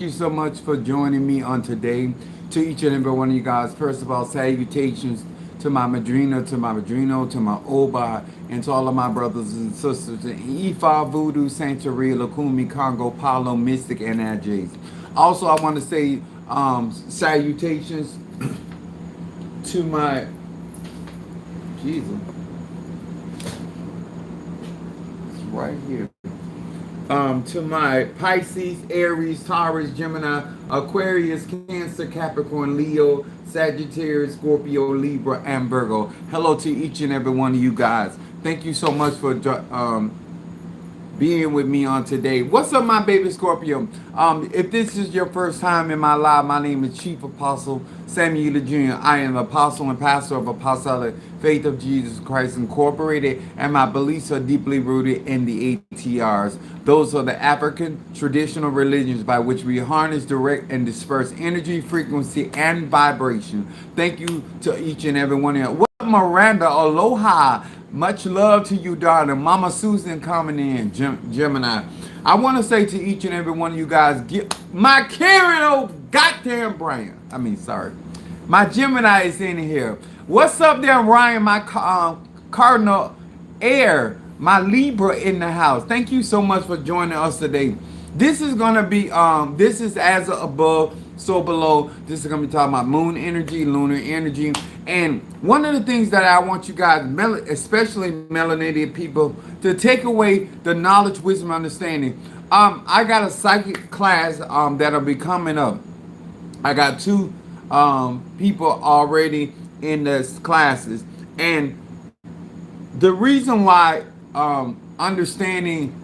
you so much for joining me on today. To each and every one of you guys, first of all, salutations to my Madrina, to my Madrino, to my Oba, and to all of my brothers and sisters in Ifa, Voodoo, Santeria, Lakumi, Congo, Palo, Mystic, and Adjays. Also, I want to say salutations to my Jesus, it's right here. To my Pisces, Aries, Taurus, Gemini, Aquarius, Cancer, Capricorn, Leo, Sagittarius, Scorpio, Libra, and Virgo. Hello to each and every one of you guys. Thank you so much for being with me on today. What's up, my baby Scorpio? If this is your first time in my live, my name is Chief Apostle Samuel Jr. I am apostle and pastor of Apostolic Faith of Jesus Christ Incorporated, and my beliefs are deeply rooted in the ATRs. Those are the African traditional religions by which we harness, direct, and disperse energy, frequency, and vibration. Thank you to each and every one of you. What up, Miranda? Aloha. Much love to you, darling. Mama Susan coming in, Gemini. I want to say to each and every one of you guys, get my Karen, oh goddamn Brian. Sorry. My Gemini is in here. What's up there, Ryan? My Cardinal Air, my Libra in the house. Thank you so much for joining us today. This is going to be, this is as above, so below. This is going to be talking about moon energy, lunar energy. And one of the things that I want you guys, especially melanated people, to take away the knowledge, wisdom, understanding. I got a psychic class that'll be coming up. I got two people already in the classes. And the reason why understanding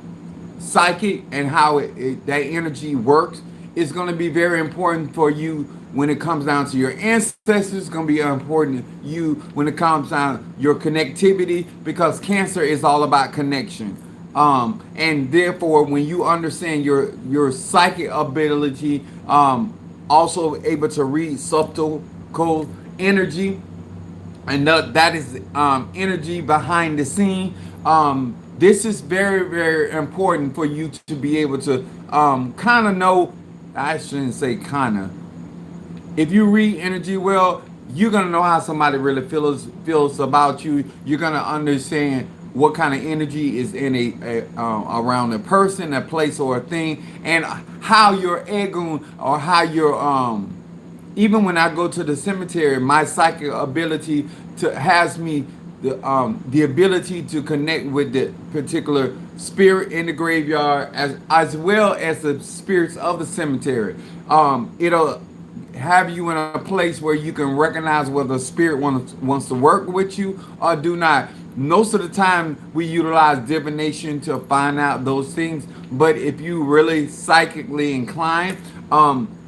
psychic and how that energy works is going to be very important for you when it comes down to your ancestors. It's going to be important to you when it comes down your connectivity, because Cancer is all about connection. And therefore, when you understand your psychic ability, also able to read subtle cold energy, and that is energy behind the scene. This is very, very important for you to be able to kind of know. I shouldn't say kind of. If you read energy well, you're gonna know how somebody really feels about you. You're gonna understand what kind of energy is in around a person, a place, or a thing, and how your ego, or how your even when I go to the cemetery, my psychic ability has me the ability to connect with the particular spirit in the graveyard, as well as the spirits of the cemetery. It'll have you in a place where you can recognize whether a spirit wants to work with you or do not. Most of the time we utilize divination to find out those things, but if you really psychically inclined,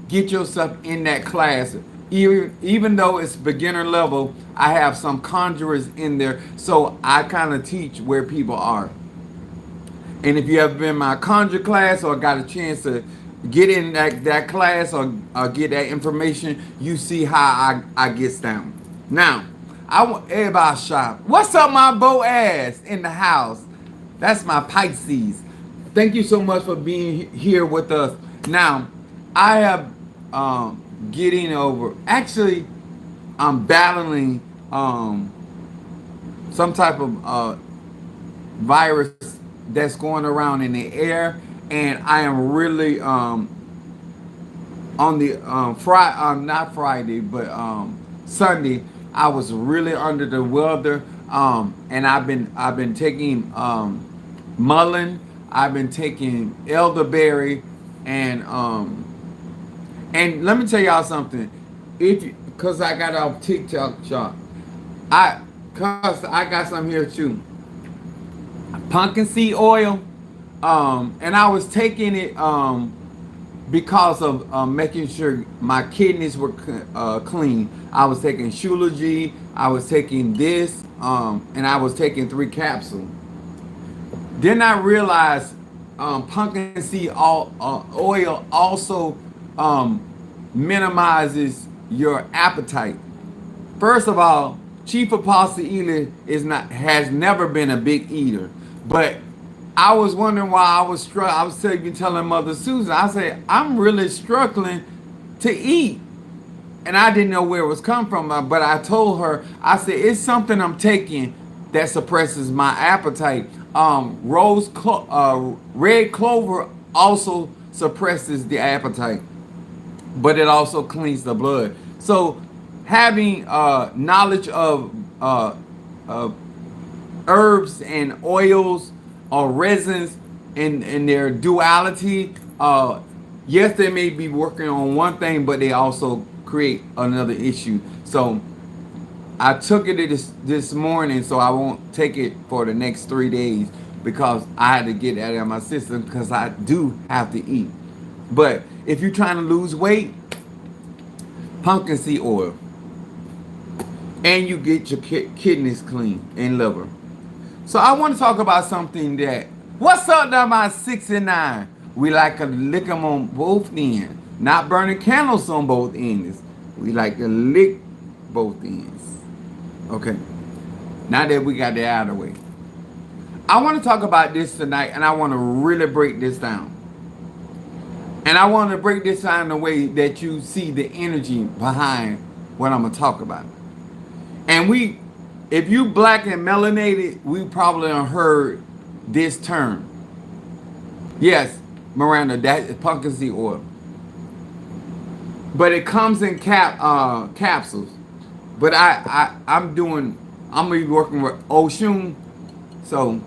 get yourself in that class. Even though it's beginner level, I have some conjurers in there, so I kind of teach where people are. And if you have been in my conjure class or got a chance to get in that class, or get that information, you see how I get down. Now, I want everybody shop. What's up, my Boaz in the house? That's my Pisces. Thank you so much for being here with us. Now, I have getting over. Actually, I'm battling some type of virus that's going around in the air, and I am really on the not Friday, but Sunday. I was really under the weather, and I've been taking mullein. I've been taking elderberry, and let me tell y'all something. Cause I got off TikTok shop, cause I got some here too. Pumpkin seed oil, and I was taking it because of making sure my kidneys were clean. I was taking Shulagy, I was taking this, and I was taking 3 capsules. Then I realized pumpkin seed oil also minimizes your appetite. First of all, Chief Apostle Ely has never been a big eater, but I was wondering why I was struggling. I was telling Mother Susan, I said, I'm really struggling to eat. And I didn't know where it was coming from, but I told her, I said, it's something I'm taking that suppresses my appetite. Red clover also suppresses the appetite, but it also cleans the blood. So having knowledge of herbs and oils or resins in their duality, yes, they may be working on one thing, but they also create another issue. So I took it this morning, so I won't take it for the next 3 days because I had to get it out of my system because I do have to eat. But if you're trying to lose weight, pumpkin seed oil, and you get your kidneys clean and liver. So I want to talk about something that, what's up now my 69? We like to lick them on both ends, not burning candles on both ends. We like to lick both ends. Okay, now that we got that out of the way, I want to talk about this tonight, and I want to really break this down. And I want to break this down in a way that you see the energy behind what I'm going to talk about. And if you black and melanated, we probably have heard this term. Yes, Miranda, that is pumpkin seed oil. But it comes in capsules. But I'm gonna be working with Oshun, so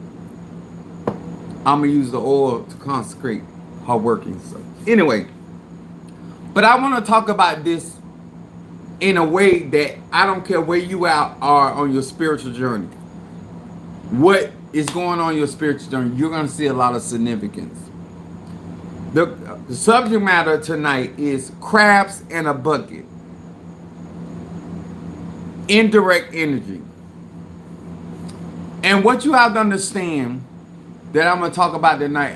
I'm gonna use the oil to consecrate her working. So anyway, but I want to talk about this in a way that I don't care where you are on your spiritual journey. What is going on in your spiritual journey? You're gonna see a lot of significance. The subject matter tonight is crabs in a bucket. Indirect energy. And what you have to understand that I'm going to talk about tonight,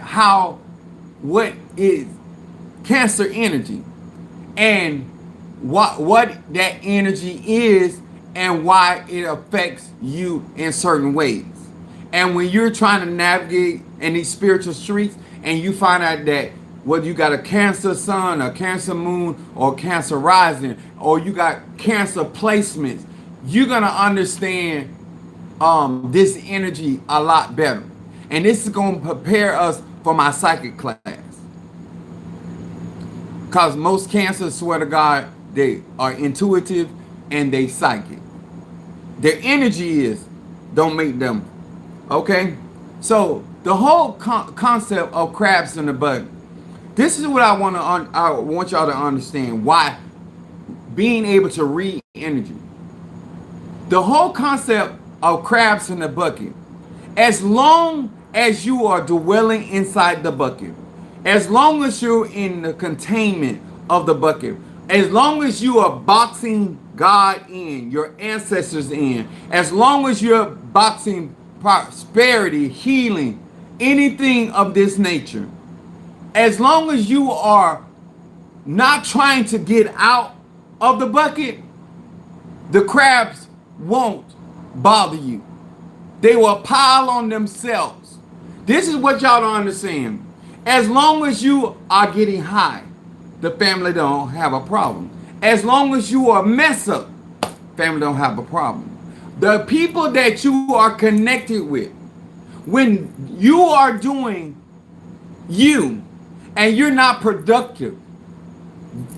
what is cancer energy and what that energy is and why it affects you in certain ways. And when you're trying to navigate in these spiritual streets and you find out that whether you got a Cancer sun, a Cancer moon, or Cancer rising, or you got Cancer placements, you're going to understand this energy a lot better. And this is going to prepare us for my psychic class. Because most Cancers, swear to God, they are intuitive and they psychic. Their energy don't make them. Okay? So the whole concept of crabs in the bucket. This is what I want y'all to understand. Why being able to read energy. The whole concept of crabs in the bucket. As long as you are dwelling inside the bucket, as long as you're in the containment of the bucket, as long as you are boxing God in, your ancestors in, as long as you're boxing prosperity, healing, anything of this nature, as long as you are not trying to get out of the bucket, the crabs won't bother you. They will pile on themselves. This is what y'all don't understand. As long as you are getting high, the family don't have a problem. As long as you are mess up, family don't have a problem. The people that you are connected with, when you are doing you and you're not productive,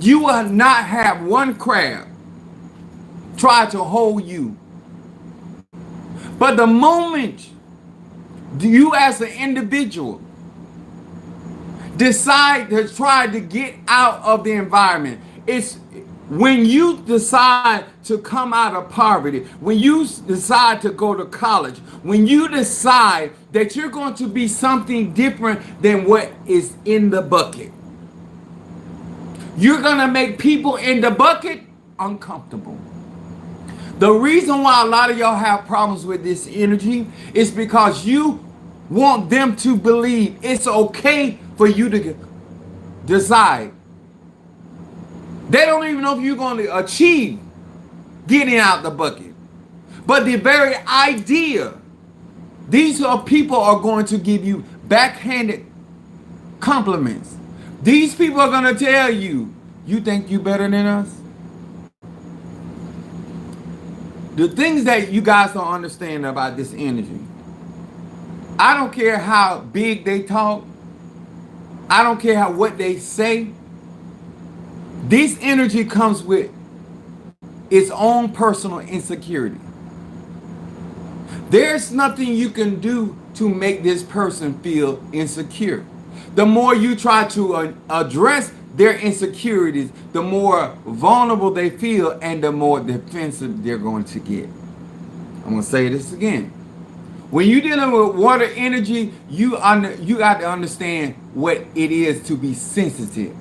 you will not have one crab try to hold you. But the moment you as an individual decide to try to get out of the environment, it's when you decide to come out of poverty, when you decide to go to college, when you decide that you're going to be something different than what is in the bucket, you're going to make people in the bucket uncomfortable. The reason why a lot of y'all have problems with this energy is because you want them to believe it's okay for you to decide. They don't even know if you're going to achieve getting out the bucket. But the very idea, these are people are going to give you backhanded compliments. These people are going to tell you, you think you better than us? The things that you guys don't understand about this energy, I don't care how big they talk. I don't care what they say. This energy comes with its own personal insecurity. There's nothing you can do to make this person feel insecure. The more you try to address their insecurities, the more vulnerable they feel and the more defensive they're going to get. I'm going to say this again. When you're dealing with water energy, you got to understand what it is to be sensitive.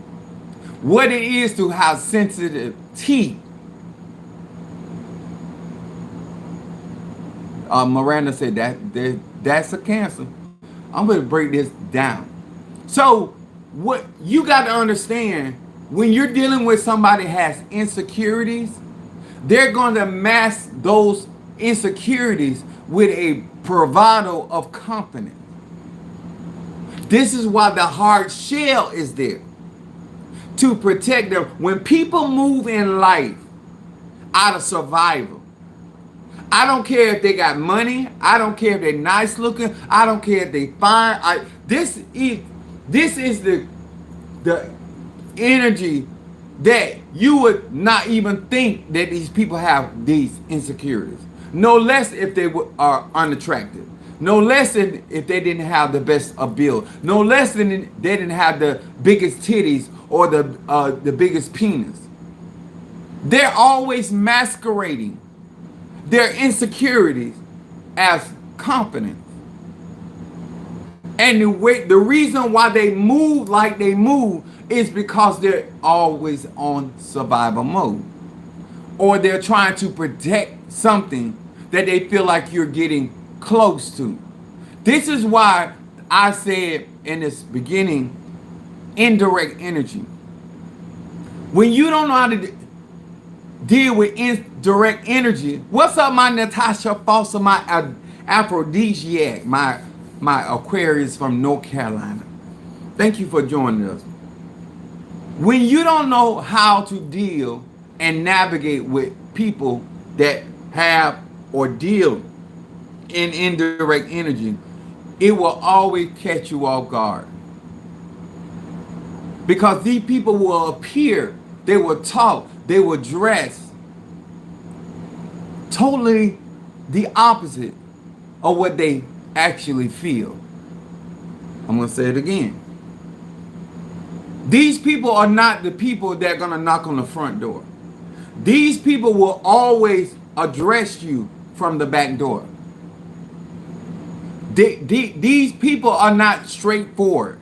What it is to have sensitive teeth. Miranda said that's a Cancer. I'm going to break this down. So what you got to understand, when you're dealing with somebody who has insecurities, they're going to mask those insecurities with a bravado of confidence. This is why the hard shell is there, to protect them. When people move in life out of survival, I don't care if they got money, I don't care if they're nice looking, I don't care if they fine. This is the energy that you would not even think that these people have these insecurities. No less if they are unattractive. No less than if they didn't have the best build. No less than they didn't have the biggest titties or the biggest penis. They're always masquerading their insecurities as confidence. And the reason why they move like they move is because they're always on survival mode. Or they're trying to protect something that they feel like you're getting close to. This is why I said in this beginning, indirect energy. When you don't know how to deal with indirect energy, what's up, my Natasha Foster, my aphrodisiac, my Aquarius from North Carolina. Thank you for joining us. When you don't know how to deal and navigate with people that have or deal in indirect energy, it will always catch you off guard. Because these people will appear, they will talk, they will dress totally the opposite of what they actually feel. I'm going to say it again. These people are not the people that are going to knock on the front door. These people will always address you from the back door. These people are not straightforward.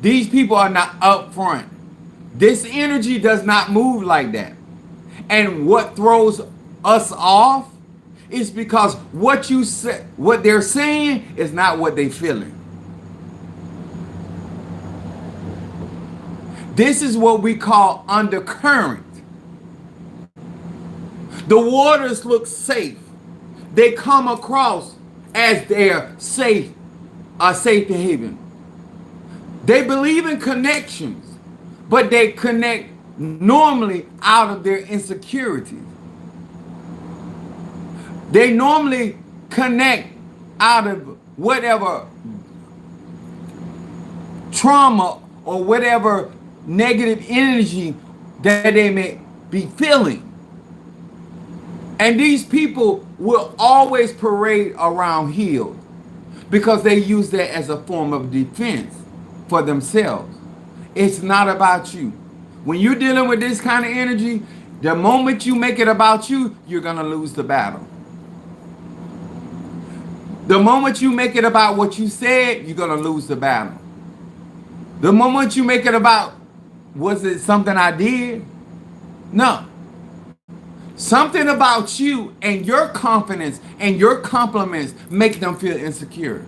These people are not upfront. This energy does not move like that. And what throws us off is because what they're saying is not what they're feeling. This is what we call undercurrent. The waters look safe. They come across as they're safe, a safe haven. They believe in connections, but they connect normally out of their insecurities. They normally connect out of whatever trauma or whatever negative energy that they may be feeling. And these people will always parade around healed because they use that as a form of defense for themselves. It's not about you. When you're dealing with this kind of energy, the moment you make it about you, you're going to lose the battle. The moment you make it about what you said, you're going to lose the battle. The moment you make it about, was it something I did? No. Something about you and your confidence and your compliments make them feel insecure.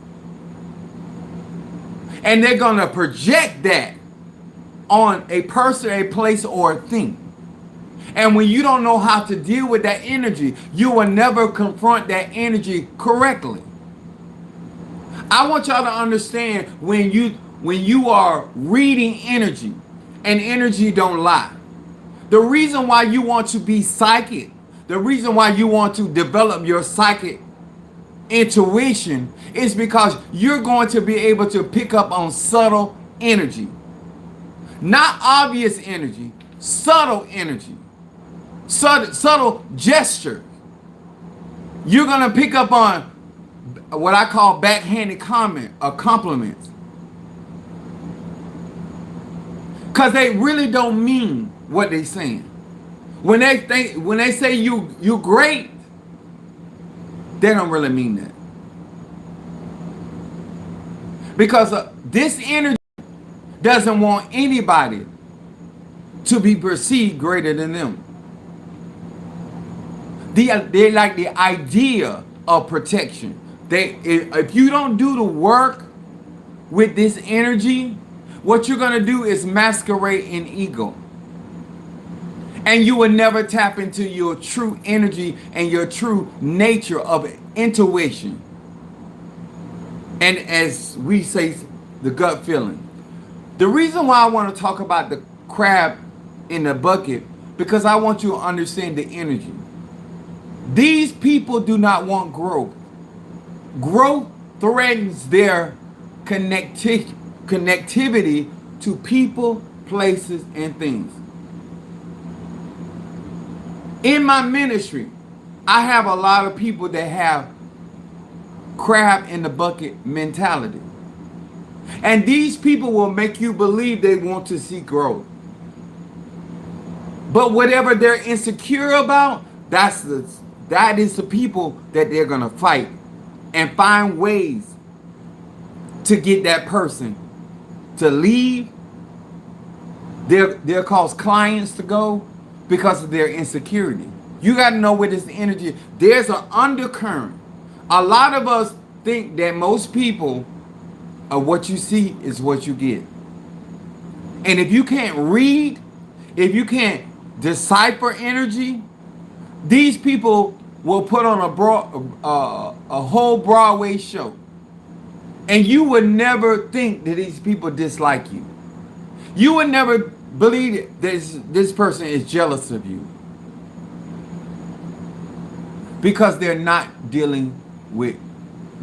And they're going to project that on a person, a place, or a thing. And when you don't know how to deal with that energy, you will never confront that energy correctly. I want y'all to understand when you are reading energy, and energy don't lie. The reason why you want to be psychic, the reason why you want to develop your psychic intuition is because you're going to be able to pick up on subtle energy. Not obvious energy, subtle energy, subtle gesture. You're going to pick up on what I call backhanded comment or compliments. Because they really don't mean what they're saying. When they say you're great, they don't really mean that. Because this energy doesn't want anybody to be perceived greater than them. They like the idea of protection. If you don't do the work with this energy, what you're going to do is masquerade in ego. And you will never tap into your true energy and your true nature of intuition. And as we say, the gut feeling. The reason why I want to talk about the crab in the bucket, because I want you to understand the energy. These people do not want growth. Growth threatens their connectivity to people, places, and things. In my ministry, I have a lot of people that have crab in the bucket mentality. And these people will make you believe they want to see growth. But whatever they're insecure about, that is the people that they're going to fight and find ways to get that person to leave. They'll cause clients to go because of their insecurity. You got to know where this energy, there's an undercurrent. A lot of us think that most people are what you see is what you get. And if you can't read, if you can't decipher energy, these people will put on a whole Broadway show. And you would never think that these people dislike you. You would never believe that this person is jealous of you. Because they're not dealing with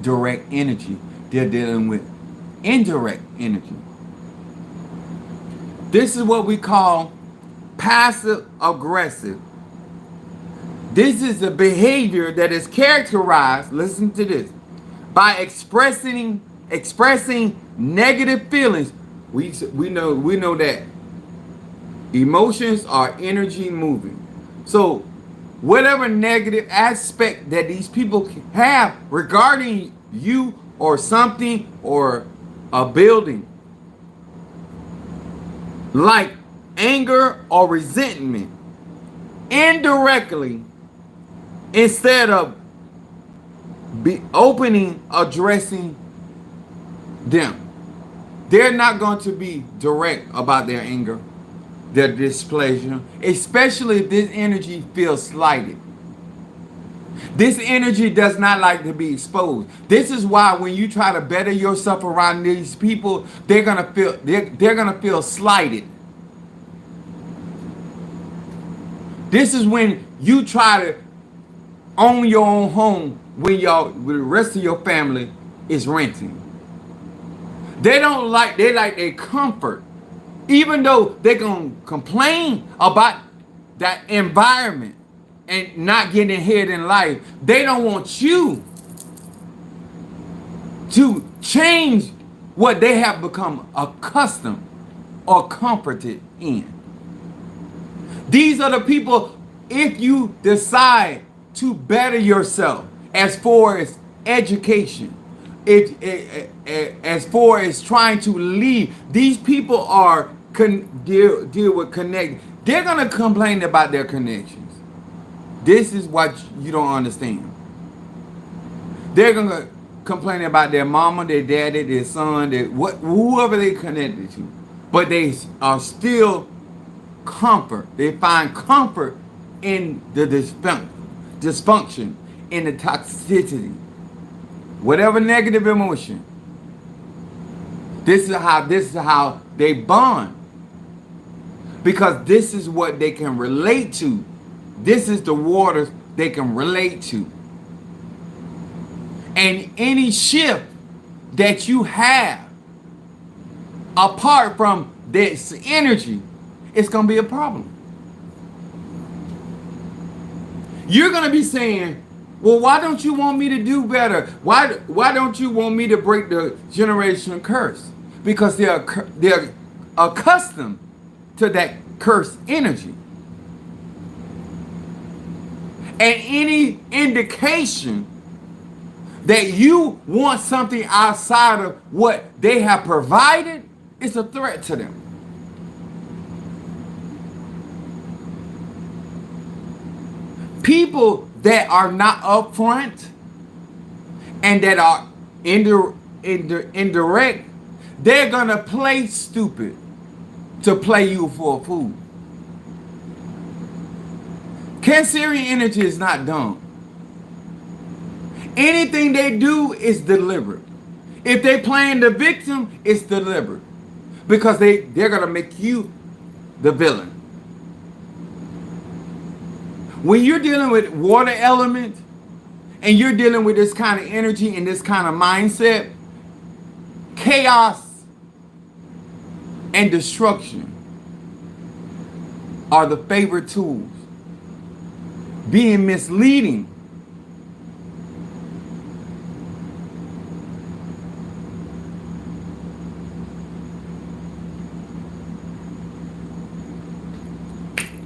direct energy. They're dealing with indirect energy. This is what we call passive aggressive. This is a behavior that is characterized, listen to this, by expressing negative feelings. We know that emotions are energy moving. So whatever negative aspect that these people have regarding you or something or a building, like anger or resentment, indirectly, instead of addressing them, they're not going to be direct about their anger, their displeasure, especially if this energy feels slighted. This energy does not like to be exposed. This is why when you try to better yourself around these people, they're gonna feel slighted. This is when you try to own your own home when the rest of your family is renting. They like their comfort. Even though they're going to complain about that environment and not getting ahead in life, they don't want you to change what they have become accustomed or comforted in. These are the people, if you decide to better yourself as far as education, as far as trying to lead, these people are deal with connect. They're gonna complain about their connections. This is what you don't understand. They're gonna complain about their mama, their daddy, their son, whoever they connected to, but they are still comfort. They find comfort in the dysfunction, in the toxicity, whatever negative emotion. This is how they bond. Because this is what they can relate to. This is the waters they can relate to. And any shift that you have apart from this energy, it's going to be a problem. You're going to be saying, well, why don't you want me to do better? Why don't you want me to break the generational curse? Because they're accustomed to that cursed energy. And any indication that you want something outside of what they have provided is a threat to them. People that are not upfront and that are indirect, they're going to play stupid to play you for a fool. Cancerian energy is not dumb. Anything they do is deliberate. If they playing the victim, it's deliberate. Because they're going to make you the villain. When you're dealing with water element and you're dealing with this kind of energy and this kind of mindset, chaos and destruction are the favorite tools. Being misleading.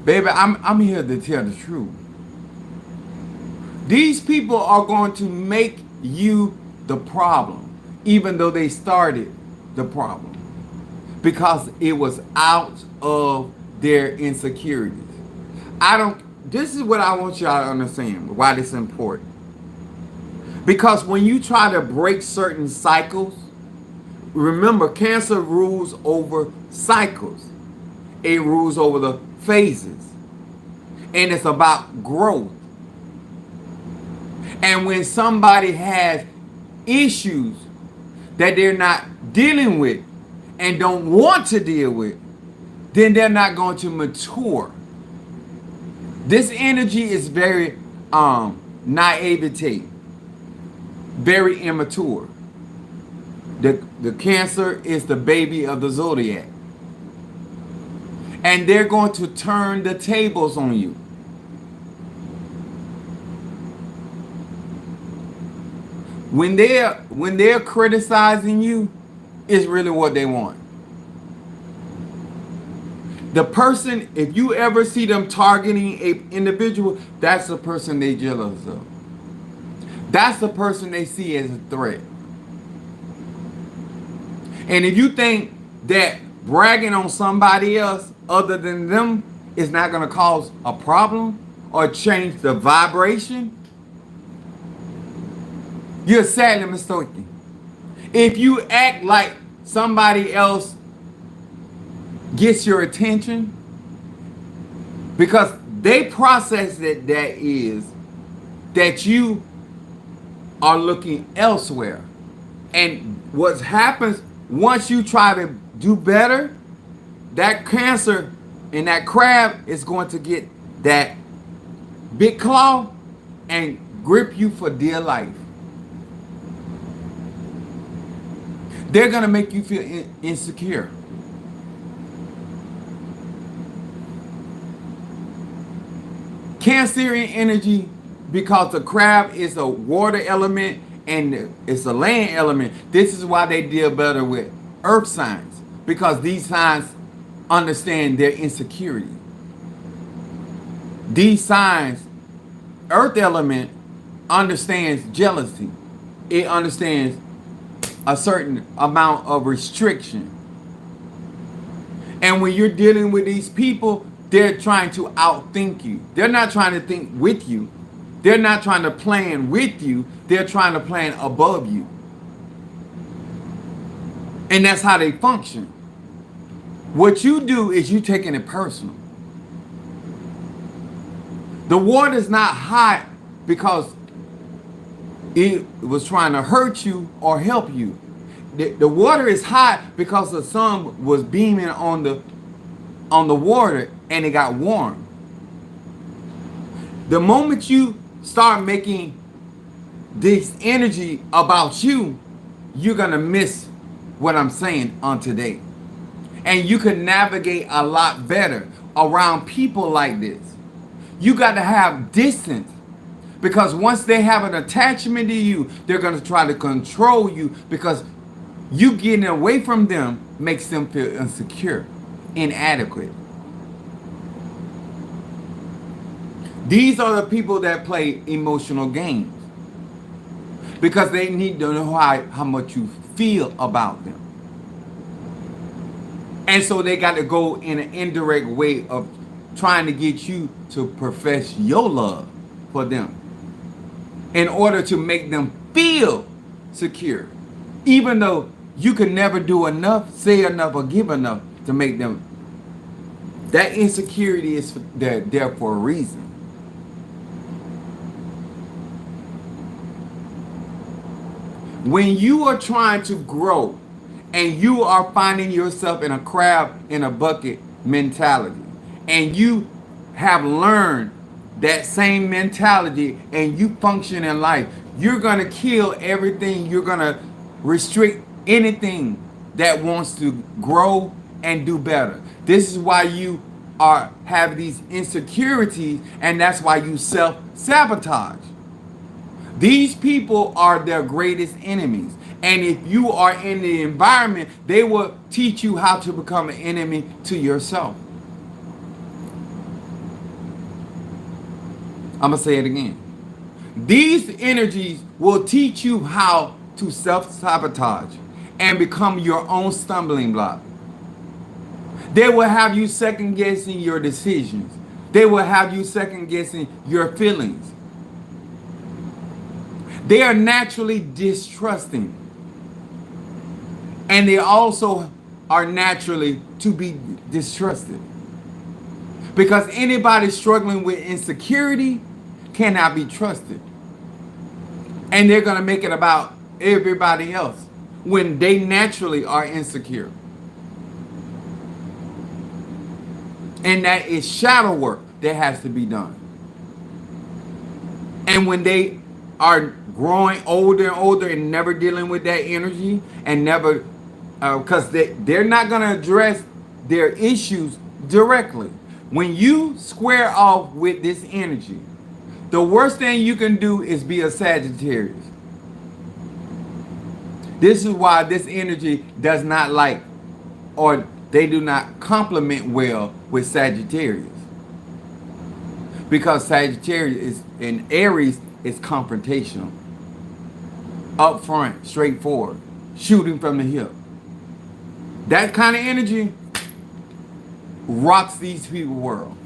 Baby, I'm here to tell the truth. These people are going to make you the problem, even though they started the problem. Because it was out of their insecurities. This is what I want y'all to understand, why this is important. Because when you try to break certain cycles, remember, Cancer rules over cycles. It rules over the phases. And it's about growth. And when somebody has issues that they're not dealing with and don't want to deal with, then they're not going to mature. This energy is very naivete, very immature. The Cancer is the baby of the zodiac. And they're going to turn the tables on you. When they're criticizing you, is really what they want. The person, if you ever see them targeting an individual, that's the person they jealous of. That's the person they see as a threat. And if you think that bragging on somebody else other than them is not going to cause a problem or change the vibration, you're sadly mistaken. If you act like somebody else gets your attention, because they process that is that you are looking elsewhere. And what happens once you try to do better, that Cancer and that crab is going to get that big claw and grip you for dear life. They're going to make you feel insecure. Cancerian energy, because the crab is a water element and it's a land element. This is why they deal better with earth signs, because these signs understand their insecurity. These signs, earth element understands jealousy. It understands a certain amount of restriction. And when you're dealing with these people, they're trying to outthink you. They're not trying to think with you. They're not trying to plan with you. They're trying to plan above you. And that's how they function. What you do is you taking it personal. The water's not hot because it was trying to hurt you or help you. the water is hot because the sun was beaming on the water and it got warm. The moment you start making this energy about you, you're gonna miss what I'm saying on today. And you can navigate a lot better around people like this. You got to have distance, because once they have an attachment to you, they're going to try to control you, because you getting away from them makes them feel insecure, inadequate. These are the people that play emotional games, because they need to know how much you feel about them. And so they got to go in an indirect way of trying to get you to profess your love for them in order to make them feel secure. Even though you can never do enough, say enough, or give enough to make them. That insecurity is there for a reason. When you are trying to grow and you are finding yourself in a crab in a bucket mentality, and you have learned that same mentality and you function in life, you're going to kill everything. You're going to restrict anything that wants to grow and do better. This is why you have these insecurities, and that's why you self-sabotage. These people are their greatest enemies. And if you are in the environment, they will teach you how to become an enemy to yourself. I'm going to say it again. These energies will teach you how to self-sabotage and become your own stumbling block. They will have you second-guessing your decisions. They will have you second-guessing your feelings. They are naturally distrusting. And they also are naturally to be distrusted. Because anybody struggling with insecurity cannot be trusted. And they're going to make it about everybody else when they naturally are insecure. And that is shadow work that has to be done. And when they are growing older and older and never dealing with that energy, and never, because they're not going to address their issues directly. When you square off with this energy, the worst thing you can do is be a Sagittarius. This is why this energy does not like, or they do not complement well with Sagittarius. Because Sagittarius in Aries is confrontational. Upfront, straightforward, shooting from the hip. That kind of energy rocks these people's world.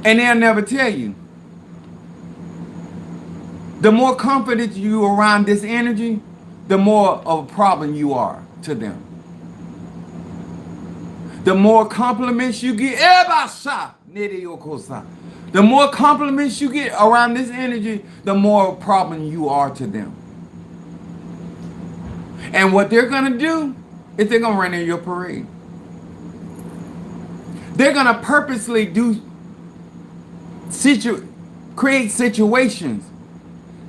And they'll never tell you. The more confident you are around this energy, the more of a problem you are to them. The more compliments you get, the more compliments you get around this energy, the more problem you are to them. And what they're going to do is they're going to run in your parade. They're going to purposely create situations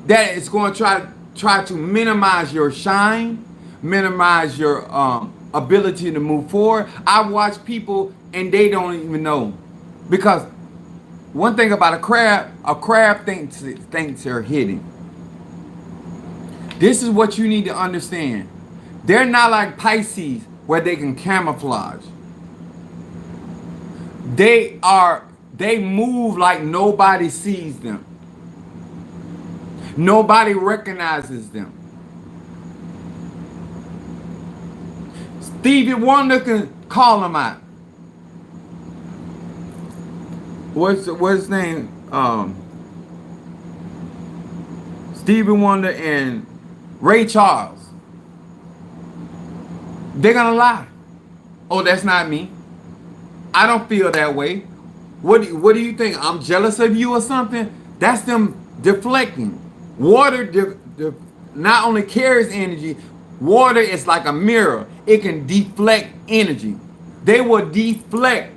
that is going to try to minimize your shine, minimize your ability to move forward. I watch people and they don't even know. Because one thing about a crab thinks they're hidden. This is what you need to understand. They're not like Pisces where they can camouflage. They move like nobody sees them. Nobody recognizes them. Stevie Wonder can call them out. What's his name? Stevie Wonder and Ray Charles. They're gonna lie. Oh, that's not me. I don't feel that way. What do you think? I'm jealous of you or something? That's them deflecting. Water not only carries energy, water is like a mirror. It can deflect energy. They will deflect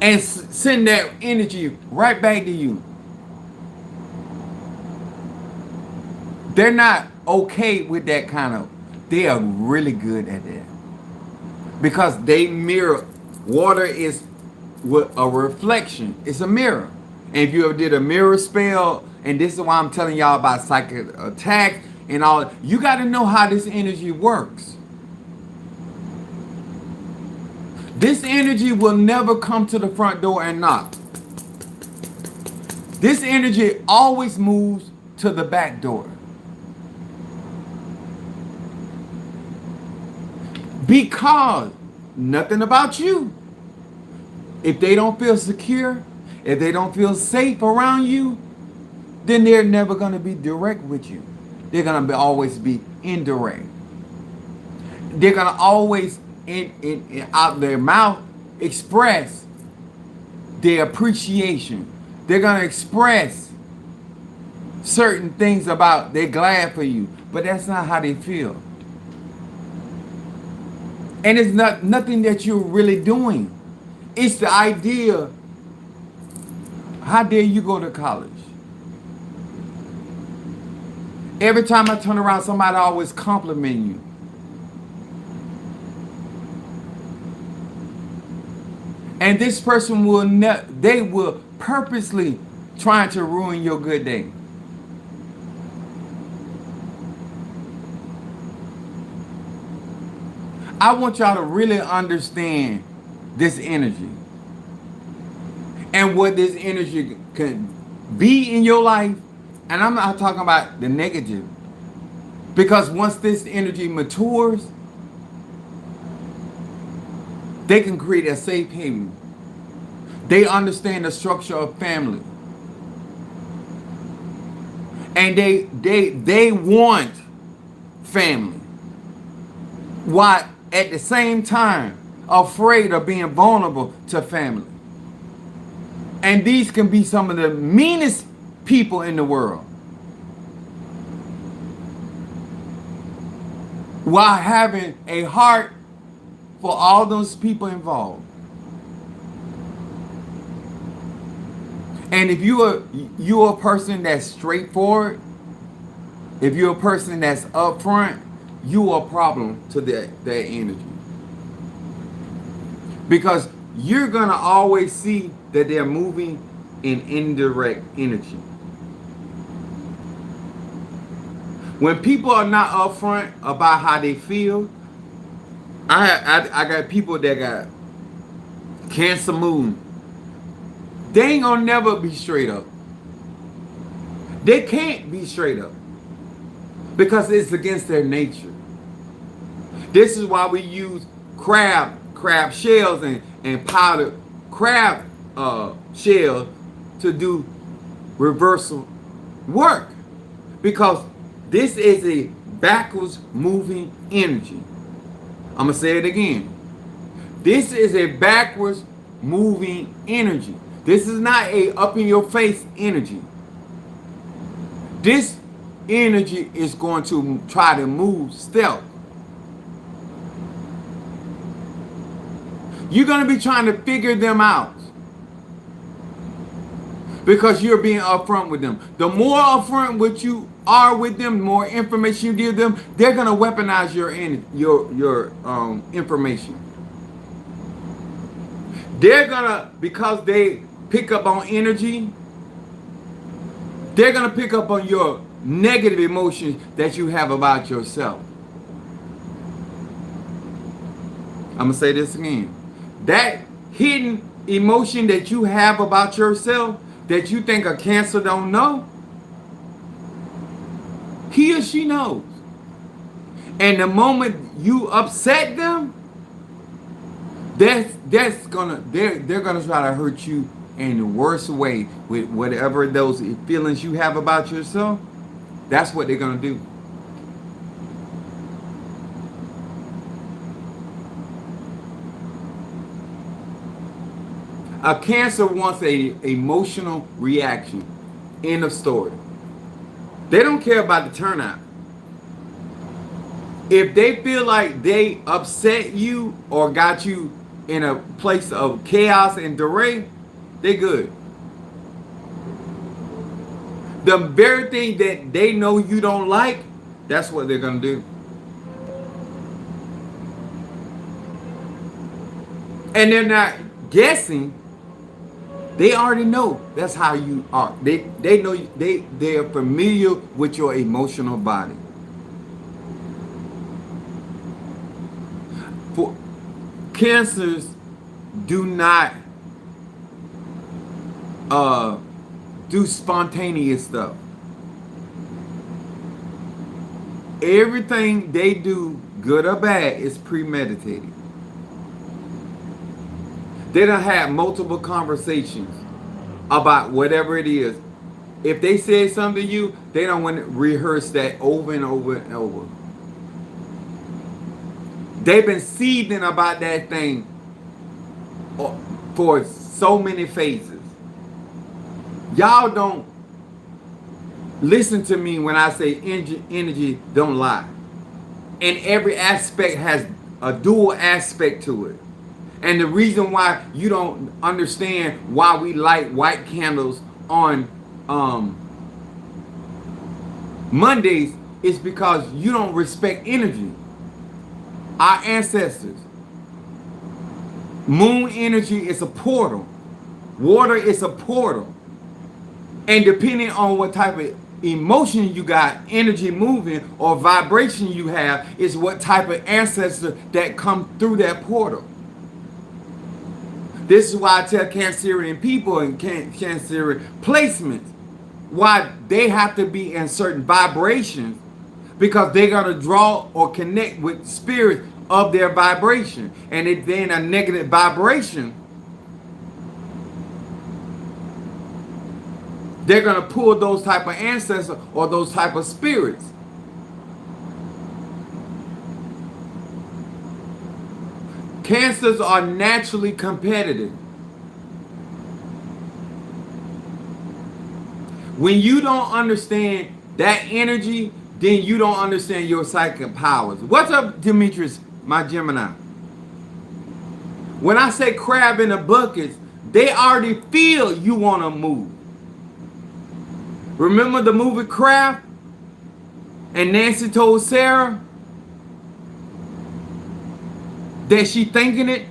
and send that energy right back to you. They're not okay with that kind of, they are really good at that. Because they mirror, water is a reflection. It's a mirror. And if you ever did a mirror spell, and this is why I'm telling y'all about psychic attack and all, you got to know how this energy works. This energy will never come to the front door and knock. This energy always moves to the back door. Because nothing about you. If they don't feel secure, if they don't feel safe around you, then they're never going to be direct with you. They're going to always be indirect. They're going to always, out their mouth, express their appreciation. They're going to express certain things about they're glad for you, but that's not how they feel. And it's nothing that you're really doing. It's the idea, how dare you go to college? Every time I turn around, somebody always compliment you. And this person they will purposely trying to ruin your good day. I want y'all to really understand this energy and what this energy can be in your life. And I'm not talking about the negative, because once this energy matures, they can create a safe haven. They understand the structure of family, and they want family. Why? At the same time, afraid of being vulnerable to family. And these can be some of the meanest people in the world, while having a heart for all those people involved. And if you're a person that's straightforward, if you're a person that's upfront, you are a problem to that energy. Because you're going to always see that they're moving in indirect energy. When people are not upfront about how they feel, I got people that got Cancer Moon. They ain't gonna never be straight up. They can't be straight up because it's against their nature. This is why we use crab shells and powdered crab shells to do reversal work, because this is a backwards moving energy. I'm gonna say it again. This is a backwards moving energy. This is not a up in your face energy. This energy is going to try to move stealth. You're going to be trying to figure them out because you're being upfront with them. The more upfront with you are with them, the more information you give them, they're going to weaponize your information. They're going to, because they pick up on energy, they're going to pick up on your negative emotions that you have about yourself. I'm going to say this again. That hidden emotion that you have about yourself that you think a Cancer don't know, he or she knows. And the moment you upset them, they're gonna try to hurt you in the worst way with whatever those feelings you have about yourself. That's what they're gonna do. A Cancer wants a emotional reaction. End of story. They don't care about the turnout. If they feel like they upset you or got you in a place of chaos and disarray, they good. The very thing that they know you don't like, that's what they're gonna do. And they're not guessing. They already know that's how you are. They know they are familiar with your emotional body. For cancers do not do spontaneous stuff. Everything they do, good or bad, is premeditated. They done had multiple conversations about whatever it is. If they said something to you, they don't want to rehearse that over and over and over. They've been seething about that thing for so many phases. Y'all don't listen to me when I say energy don't lie. And every aspect has a dual aspect to it. And the reason why you don't understand why we light white candles on Mondays is because you don't respect energy. Our ancestors. Moon energy is a portal. Water is a portal. And depending on what type of emotion you got, energy moving, or vibration you have, is what type of ancestor that come through that portal. This is why I tell Cancerian people and Cancerian placements why they have to be in certain vibrations, because they're going to draw or connect with spirits of their vibration. And if they're in a negative vibration, they're going to pull those type of ancestors or those type of spirits. Cancers are naturally competitive. When you don't understand that energy, then you don't understand your psychic powers. What's up, Demetrius, my Gemini? When I say crab in the buckets, they already feel you want to move. Remember the movie Crab? And Nancy told Sarah that she thinking it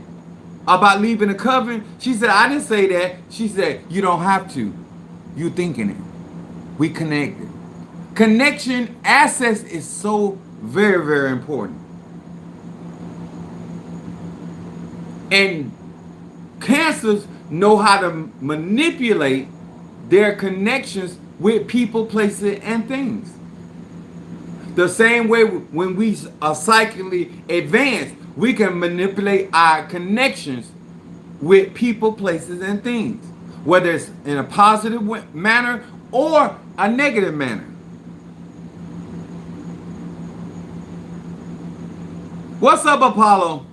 about leaving the coven. She said, I didn't say that. She said, you don't have to. You thinking it. We connected. Connection, access is so very, very important. And cancers know how to manipulate their connections with people, places, and things. The same way when we are psychically advanced, we can manipulate our connections with people, places, and things, whether it's in a positive manner or a negative manner. What's up, Apollo?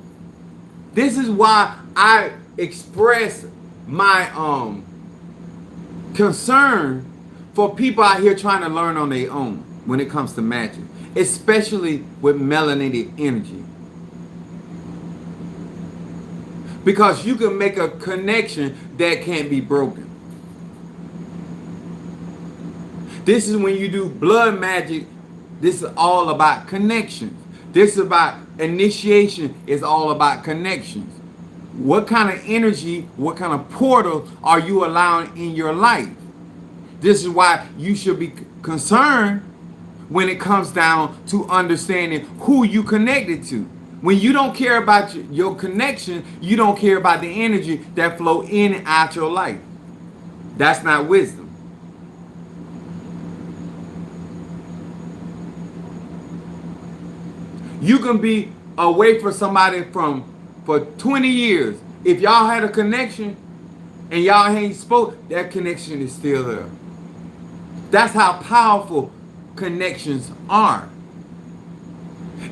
This is why I express my concern for people out here trying to learn on their own when it comes to magic, especially with melanated energy. Because you can make a connection that can't be broken. This is when you do blood magic. This is all about connections. This is about initiation. Is all about connections. What kind of energy, what kind of portal are you allowing in your life? This is why you should be concerned when it comes down to understanding who you connected to. When you don't care about your connection, you don't care about the energy that flow in and out your life. That's not wisdom. You can be away from somebody for 20 years. If y'all had a connection and y'all ain't spoke, that connection is still there. That's how powerful connections are.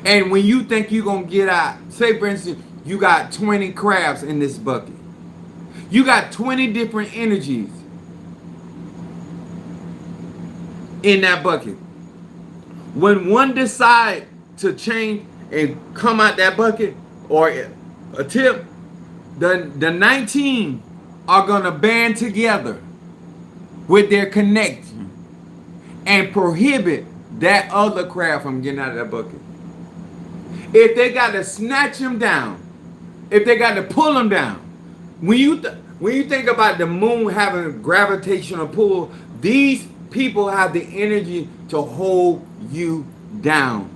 And when you think you're going to get out, say for instance, you got 20 crabs in this bucket. You got 20 different energies. in that bucket. When one decide to change and come out that bucket or a tip, the 19 are gonna band together with their connection and prohibit that other crab from getting out of that bucket. If they got to snatch him down, if they got to pull him down, when you think about the moon having a gravitational pull, these people have the energy to hold you down,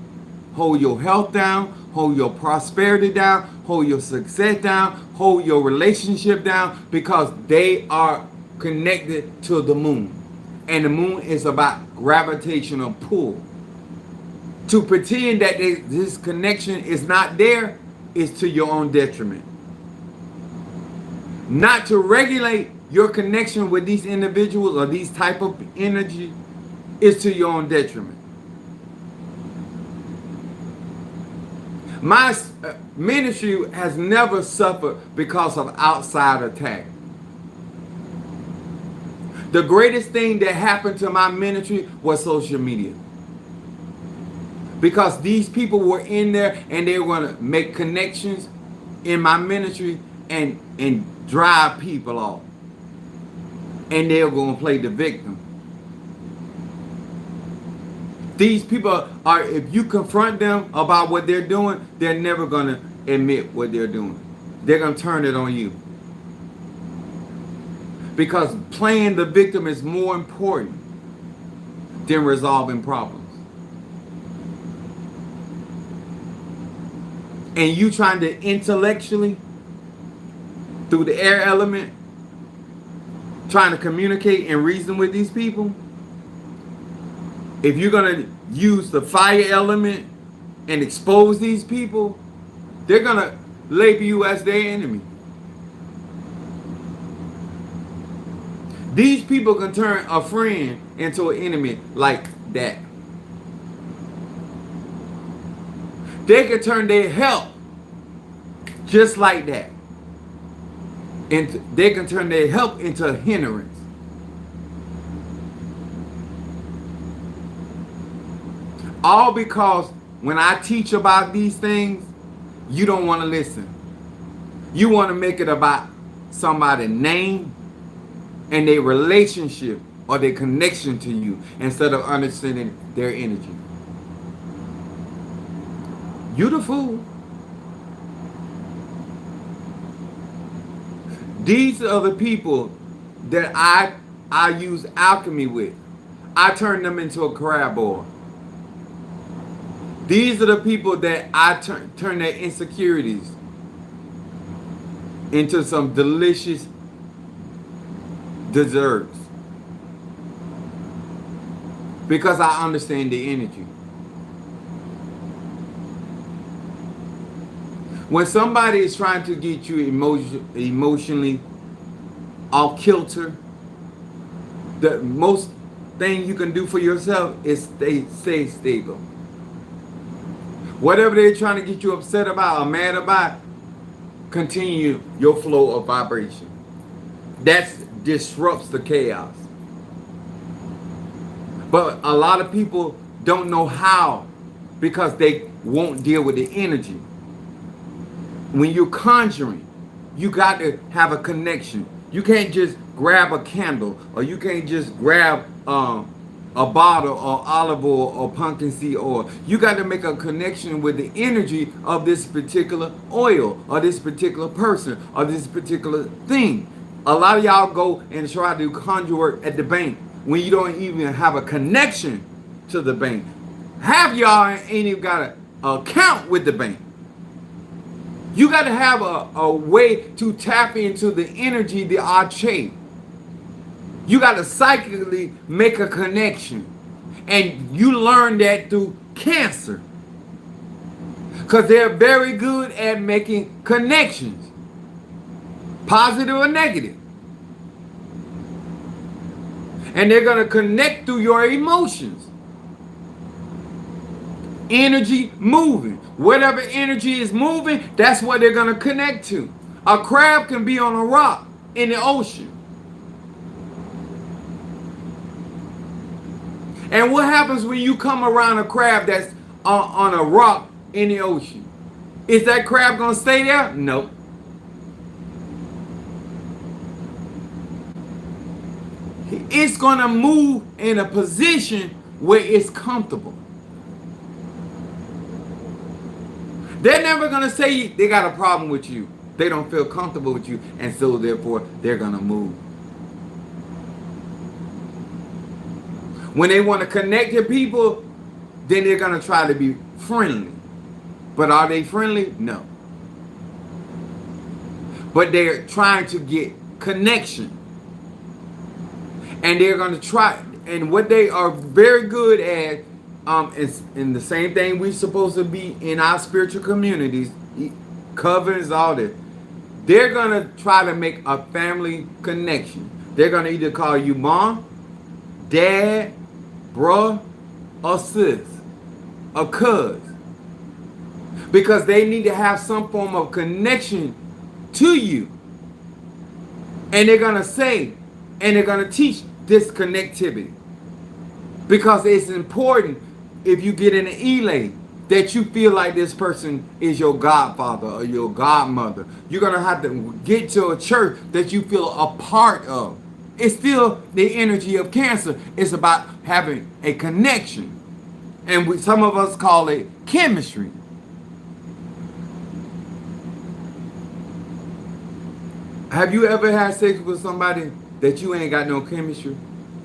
hold your health down, hold your prosperity down, hold your success down, hold your relationship down, because they are connected to the moon. And the moon is about gravitational pull. To pretend that this connection is not there is to your own detriment. Not to regulate your connection with these individuals or these type of energy is to your own detriment. My ministry has never suffered because of outside attack. The greatest thing that happened to my ministry was social media. Because these people were in there and they were going to make connections in my ministry and drive people off. And they were going to play the victim. These people are, if you confront them about what they're doing, they're never going to admit what they're doing. They're going to turn it on you. Because playing the victim is more important than resolving problems. And you trying to intellectually, through the air element, trying to communicate and reason with these people, if you're going to use the fire element and expose these people, they're going to label you as their enemy. These people can turn a friend into an enemy like that. They can turn their help just like that. And they can turn their help into a hindrance. All because when I teach about these things, you don't want to listen. You want to make it about somebody's name and their relationship or their connection to you instead of understanding their energy. You the fool. These are the people that I use alchemy with. I turn them into a crab boil. These are the people that I turn their insecurities into some delicious desserts. Because I understand the energy. When somebody is trying to get you emotionally off kilter, the most thing you can do for yourself is stay stable. Whatever they're trying to get you upset about or mad about, continue your flow of vibration. That disrupts the chaos. But a lot of people don't know how because they won't deal with the energy. When you're conjuring, you got to have a connection. You can't just grab a candle, or you can't just grab a bottle or olive oil or pumpkin seed oil. You got to make a connection with the energy of this particular oil or this particular person or this particular thing. A lot of y'all go and try to conjure work at the bank when you don't even have a connection to the bank. Half y'all ain't even got an account with the bank. You got to have a way to tap into the energy, the arche. You got to psychically make a connection. And you learn that through Cancer. Because they're very good at making connections. Positive or negative. And they're going to connect through your emotions. Energy moving. Whatever energy is moving, that's what they're going to connect to. A crab can be on a rock in the ocean. And what happens when you come around a crab that's on a rock in the ocean? Is that crab going to stay there? Nope. It's going to move in a position where it's comfortable. They're never going to say they got a problem with you. They don't feel comfortable with you, and so therefore they're going to move. When they want to connect to people, then they're going to try to be friendly. But are they friendly? No. But they're trying to get connection. And they're going to try, and what they are very good at, is in the same thing we're supposed to be in our spiritual communities, covenants, all this. They're going to try to make a family connection. They're going to either call you mom, dad, bruh, or sis, or cuz. Because they need to have some form of connection to you. And they're going to say, and they're going to teach this connectivity. Because it's important, if you get in an elay, that you feel like this person is your godfather or your godmother. You're going to have to get to a church that you feel a part of. It's still the energy of Cancer. It's about having a connection. And some of us call it chemistry. Have you ever had sex with somebody that you ain't got no chemistry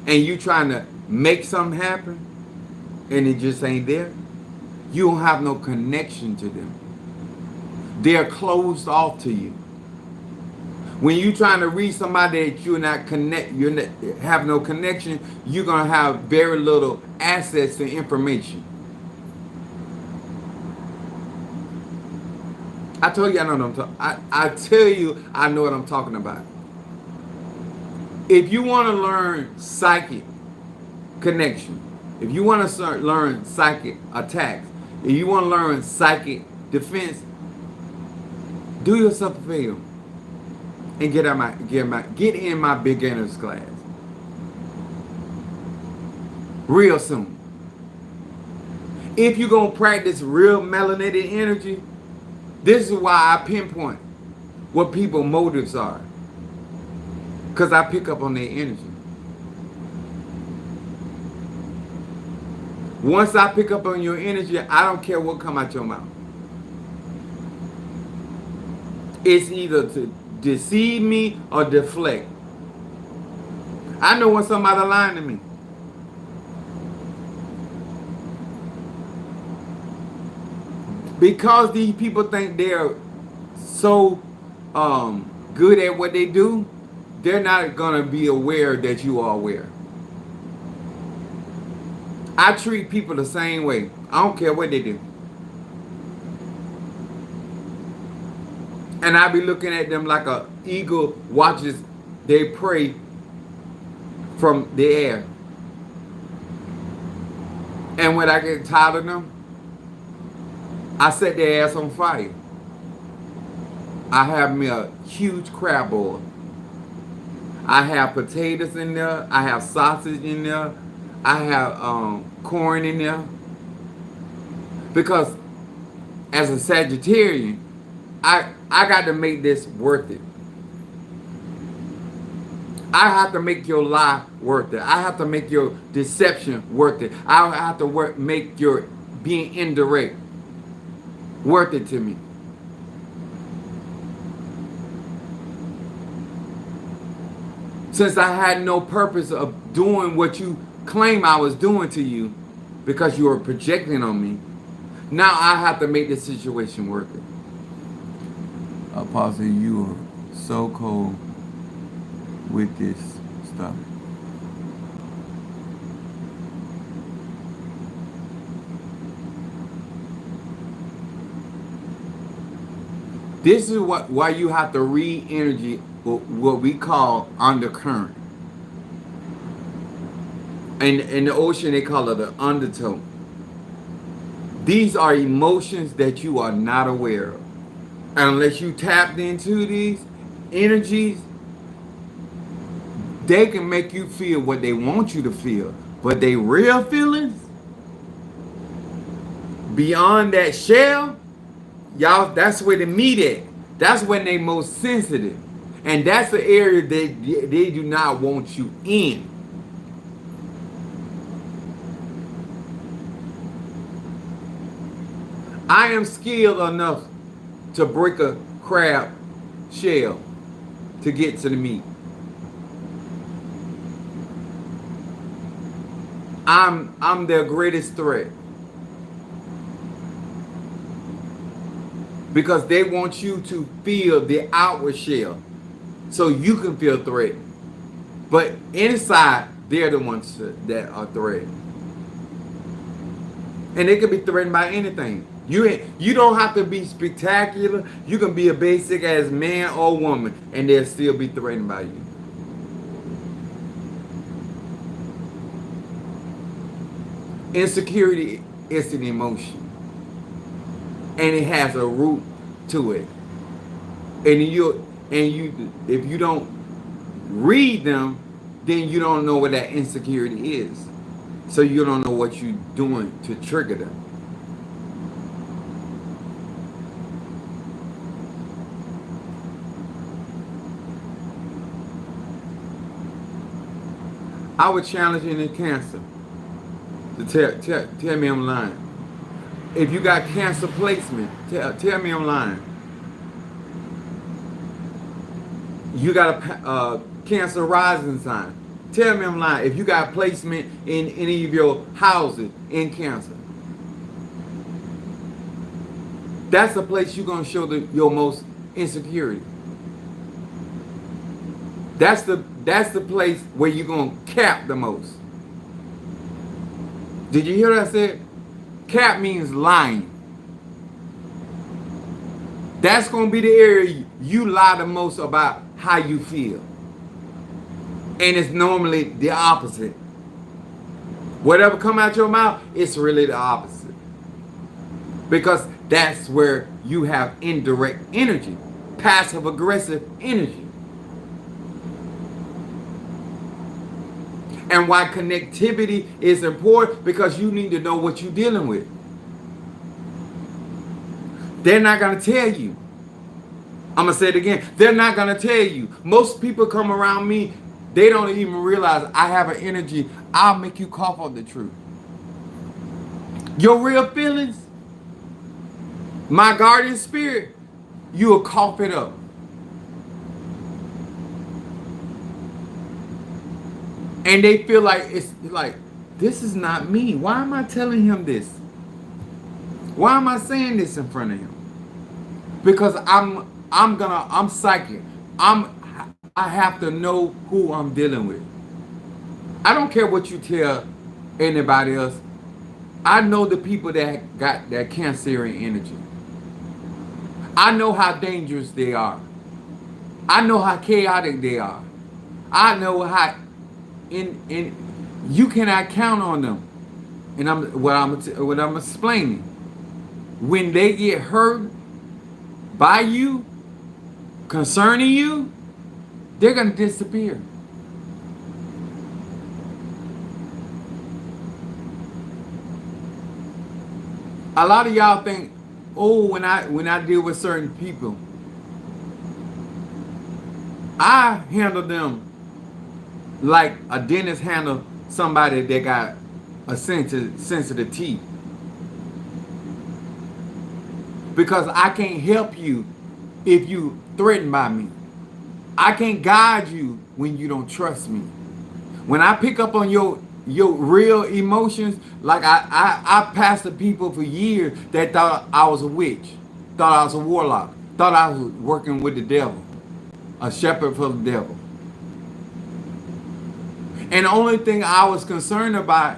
and you trying to make something happen and it just ain't there? You don't have no connection to them. They're closed off to you. When you trying to reach somebody that have no connection, you're going to have very little access to information. I told you I know what I'm talking. I tell you I know what I'm talking about. If you want to learn psychic connection, if you want to learn psychic attacks, if you want to learn psychic defense, do yourself a favor and get in my beginners class. Real soon. If you're going to practice real melanated energy, this is why I pinpoint what people's motives are. Because I pick up on their energy. Once I pick up on your energy, I don't care what come out your mouth. It's either to deceive me or deflect. I know when somebody lying to me. Because these people think they're so good at what they do, they're not going to be aware that you are aware. I treat people the same way. I don't care what they do. And I be looking at them like an eagle watches their prey from the air. And when I get tired of them, I set their ass on fire. I have me a huge crab boil. I have potatoes in there. I have sausage in there. I have corn in there. Because as a Sagittarian, I got to make this worth it. I have to make your lie worth it. I have to make your deception worth it. I have to make your being indirect worth it to me. Since I had no purpose of doing what you claim I was doing to you because you were projecting on me, now I have to make this situation worth it. Apostle, you are so cold with this stuff. This is why you have to read energy, what we call undercurrent. And in the ocean, they call it an undertow. These are emotions that you are not aware of. And unless you tapped into these energies, they can make you feel what they want you to feel, But they real feelings, beyond that shell, y'all, that's where the meat at. That's when they most sensitive. And that's the area they do not want you in. I am skilled enough to break a crab shell to get to the meat. I'm their greatest threat. Because they want you to feel the outward shell so you can feel threatened. But inside, they're the ones that are threatened. And they can be threatened by anything. You don't have to be spectacular. You can be a basic as man or woman, and they'll still be threatened by you. Insecurity is an emotion. And it has a root to it. And you if you don't read them, then you don't know what that insecurity is. So you don't know what you're doing to trigger them. I would challenge any cancer to tell me I'm lying. If you got cancer placement, tell me I'm lying. You got a cancer rising sign. Tell me I'm lying. If you got placement in any of your houses in cancer, that's the place you're going to show your most insecurity. That's the place where you're going to cap the most. Did you hear what I said? Cap means lying. That's going to be the area you lie the most about how you feel. And it's normally the opposite. Whatever come out your mouth, it's really the opposite. Because that's where you have indirect energy, passive aggressive energy. And why connectivity is important, because you need to know what you're dealing with. They're not going to tell you. I'm going to say it again. They're not going to tell you. Most people come around me, they don't even realize I have an energy. I'll make you cough up the truth. Your real feelings, my guardian spirit, you will cough it up. And they feel like it's like, this is not me. Why am I telling him this? Why am I saying this in front of him? Because I'm psychic. I have to know who I'm dealing with. I don't care what you tell anybody else. I know the people that got that Cancerian energy. I know how dangerous they are. I know how chaotic they are. I know how you cannot count on them. And what I'm explaining. When they get hurt by you, concerning you, they're gonna disappear. A lot of y'all think, oh, when I deal with certain people, I handle them like a dentist handle somebody that got a sensitive teeth. Because I can't help you if you threatened by me. I can't guide you when you don't trust me. When I pick up on your real emotions, like I pastored people for years that thought I was a witch, thought I was a warlock, thought I was working with the devil, a shepherd for the devil. And the only thing I was concerned about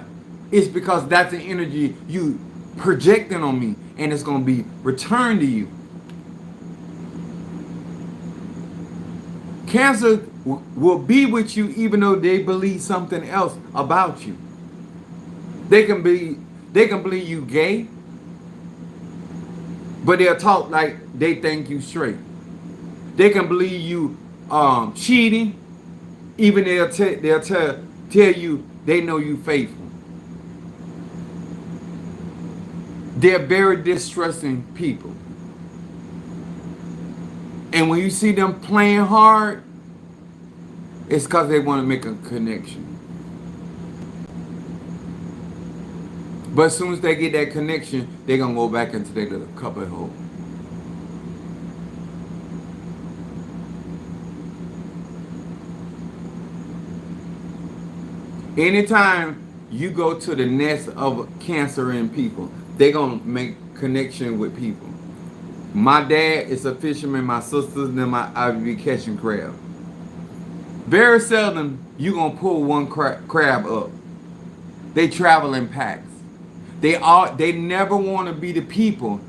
is because that's the energy you projecting on me, and it's going to be returned to you. Cancer will be with you even though they believe something else about you. They can believe you gay, but they'll talk like they think you straight. They can believe you cheating, even they'll tell you They know you faithful. They're very distrusting people. And when you see them playing hard, it's because they want to make a connection. But as soon as they get that connection, they're going to go back into their little cupboard hole. Anytime you go to the nest of cancer in people, they're going to make connection with people. My dad is a fisherman, my sisters, and I would be catching crab. Very seldom you going to pull one crab up. They travel in packs. They never want to be the people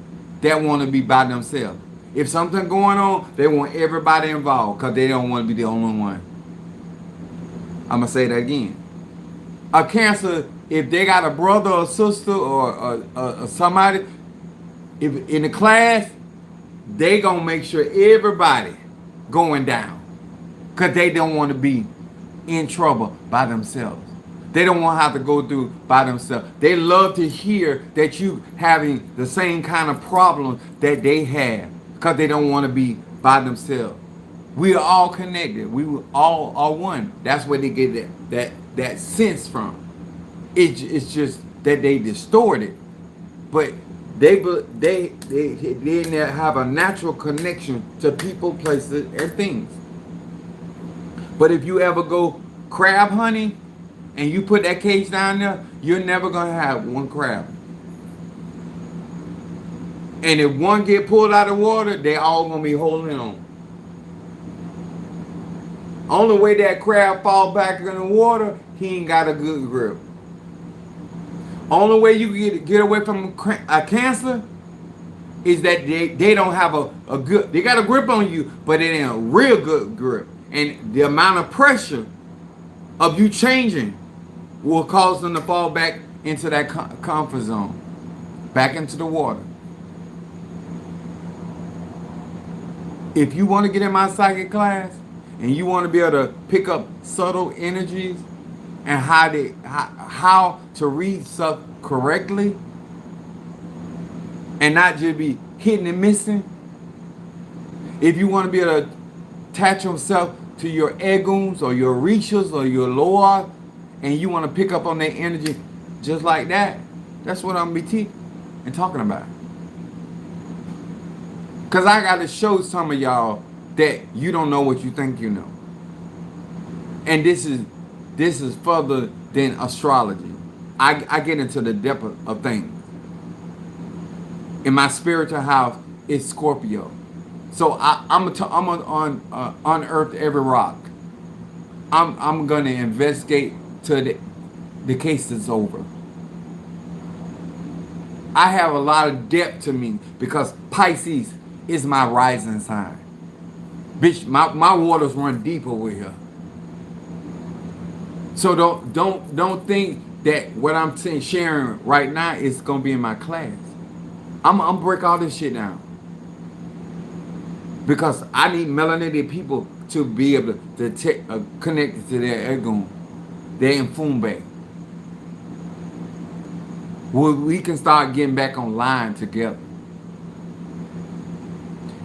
that want to be by themselves. If something going on, they want everybody involved because they don't want to be the only one. I'm going to say that again. A cancer, if they got a brother or sister or somebody if in the class, they going to make sure everybody going down because they don't want to be in trouble by themselves. They don't want to have to go through by themselves. They love to hear that you having the same kind of problem that they have because they don't want to be by themselves. We are all connected. We all are one. That's where they get that sense from. It's just that they distort it, but they have a natural connection to people, places, and things. But if you ever go crab hunting and you put that cage down there, you're never gonna have one crab. And if one get pulled out of the water, they all gonna be holding on. Only way that crab fall back in the water, he ain't got a good grip. Only way you get away from a cancer is that they don't have a good, they got a grip on you, but it ain't a real good grip. And the amount of pressure of you changing will cause them to fall back into that comfort zone, back into the water. If you want to get in my psychic class and you want to be able to pick up subtle energies and how to read stuff correctly and not just be hitting and missing, if you want to be able to attach yourself to your eguns or your rishas or your loa, and you want to pick up on their energy just like that, that's what I'm going to be teaching and talking about. Because I got to show some of y'all that you don't know what you think you know. And this is further than astrology. I get into the depth of things. In my spiritual house, it's Scorpio. So I'm gonna unearth every rock. I'm gonna investigate till the case is over. I have a lot of depth to me because Pisces is my rising sign. Bitch, my waters run deep over here. So don't think that what I'm sharing right now is gonna be in my class. I'm break all this shit down. Because I need melanated people to be able to connect to their ego, their infumbe. We can start getting back online together.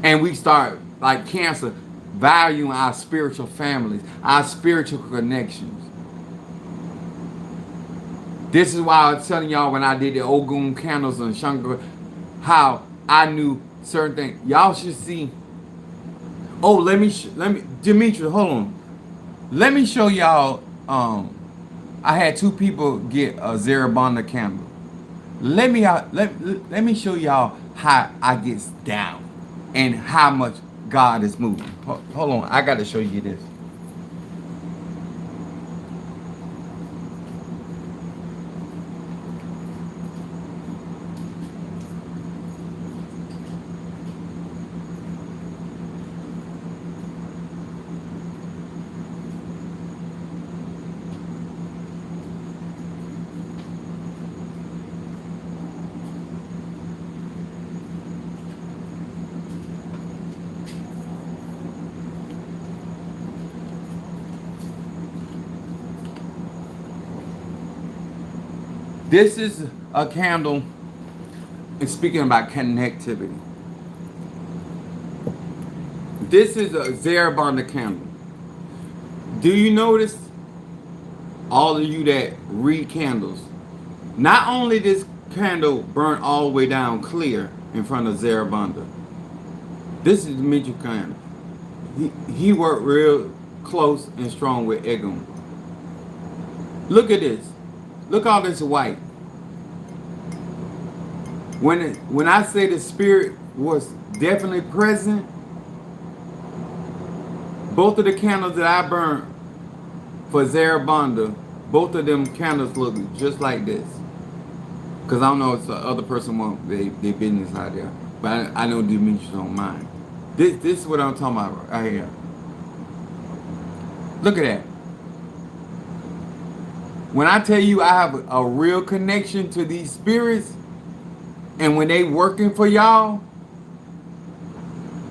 And we start, like Cancer, valuing our spiritual families, our spiritual connections. This is why I was telling y'all when I did the Ogun candles and Shankar, how I knew certain things. Y'all should see. Oh, let me, Demetrius, hold on. Let me show y'all. I had two people get a Zarabanda candle. Let me show y'all how I get down and how much God is moving. Hold on, I got to show you this. This is a candle. And speaking about connectivity, this is a Zarabanda candle. Do you notice, all of you that read candles, not only this candle burnt all the way down clear in front of Zarabanda. This is Dimitri candle. He worked real close and strong with Egon. Look at this. Look all this white. When I say the spirit was definitely present, both of the candles that I burned for Zarabanda, both of them candles look just like this. Because I don't know if the other person wants their business out there. But I know Dimitri don't mind. This is what I'm talking about right here. Look at that. When I tell you I have a real connection to these spirits, and when they working for y'all,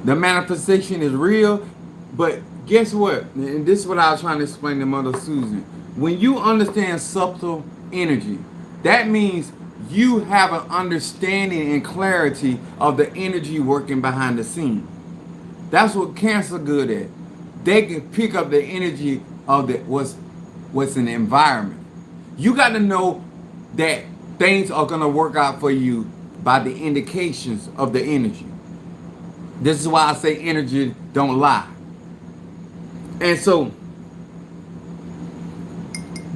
the manifestation is real. But guess what? And this is what I was trying to explain to Mother Susan. When you understand subtle energy, that means you have an understanding and clarity of the energy working behind the scene. That's what Cancer good at. They can pick up the energy of what's in the environment. You got to know that things are going to work out for you by the indications of the energy. This is why I say energy don't lie. And so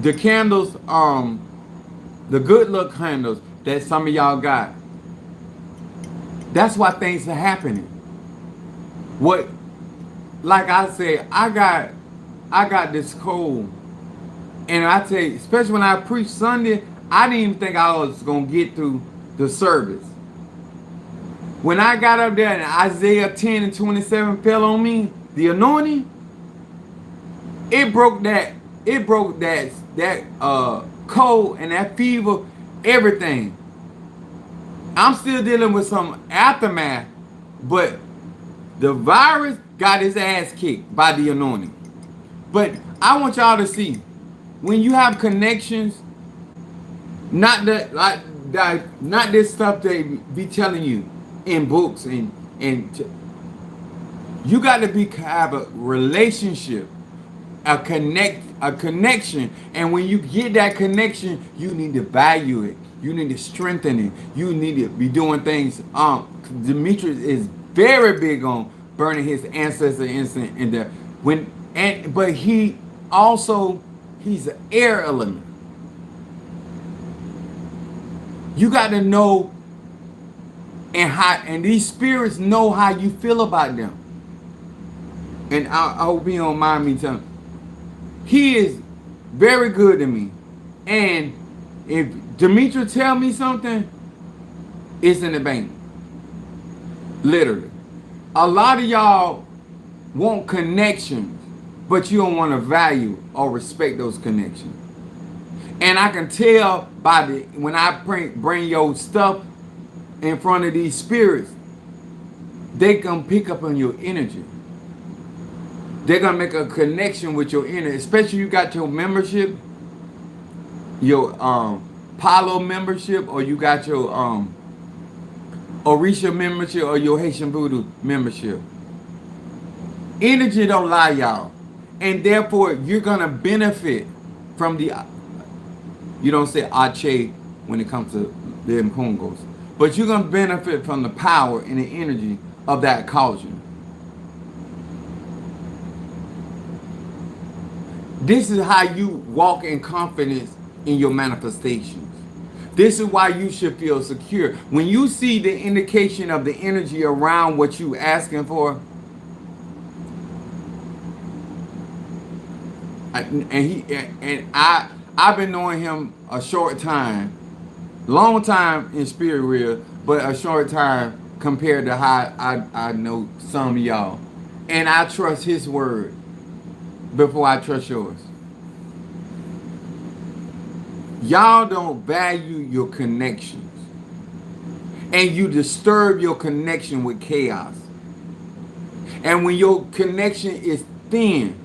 the candles, the good luck candles that some of y'all got, that's why things are happening. What, like I said, I got this cold, and I tell you, especially when I preached Sunday, I didn't even think I was gonna get through the service. When I got up there and Isaiah 10 and 27 fell on me, the anointing, it broke that cold and that fever, everything. I'm still dealing with some aftermath, but the virus got his ass kicked by the anointing. But I want y'all to see, when you have connections, not this stuff they be telling you in books, and you got to have a relationship, a connection, and when you get that connection, you need to value it. You need to strengthen it. You need to be doing things. Demetrius is very big on burning his ancestor incense in there. But he's an air element. You got to know, and these spirits know how you feel about them. And I hope he don't mind me telling. He is very good to me, and if Dimitri tell me something, it's in the bank. Literally. A lot of y'all want connections, but you don't want to value or respect those connections. And I can tell when I bring your stuff in front of these spirits, they can pick up on your energy. They're going to make a connection with your energy, especially you got your membership, your Palo membership, or you got your Orisha membership, or your Haitian Voodoo membership. Energy don't lie, y'all. And therefore, you're going to benefit from the, you don't say Ache when it comes to the Mpongos, but you're going to benefit from the power and the energy of that culture. This is how you walk in confidence in your manifestations. This is why you should feel secure. When you see the indication of the energy around what you asking for, I've been knowing him a short time, long time in spirit real, but a short time compared to how I know some of y'all. And I trust his word before I trust yours. Y'all don't value your connections, and you disturb your connection with chaos. And when your connection is thin,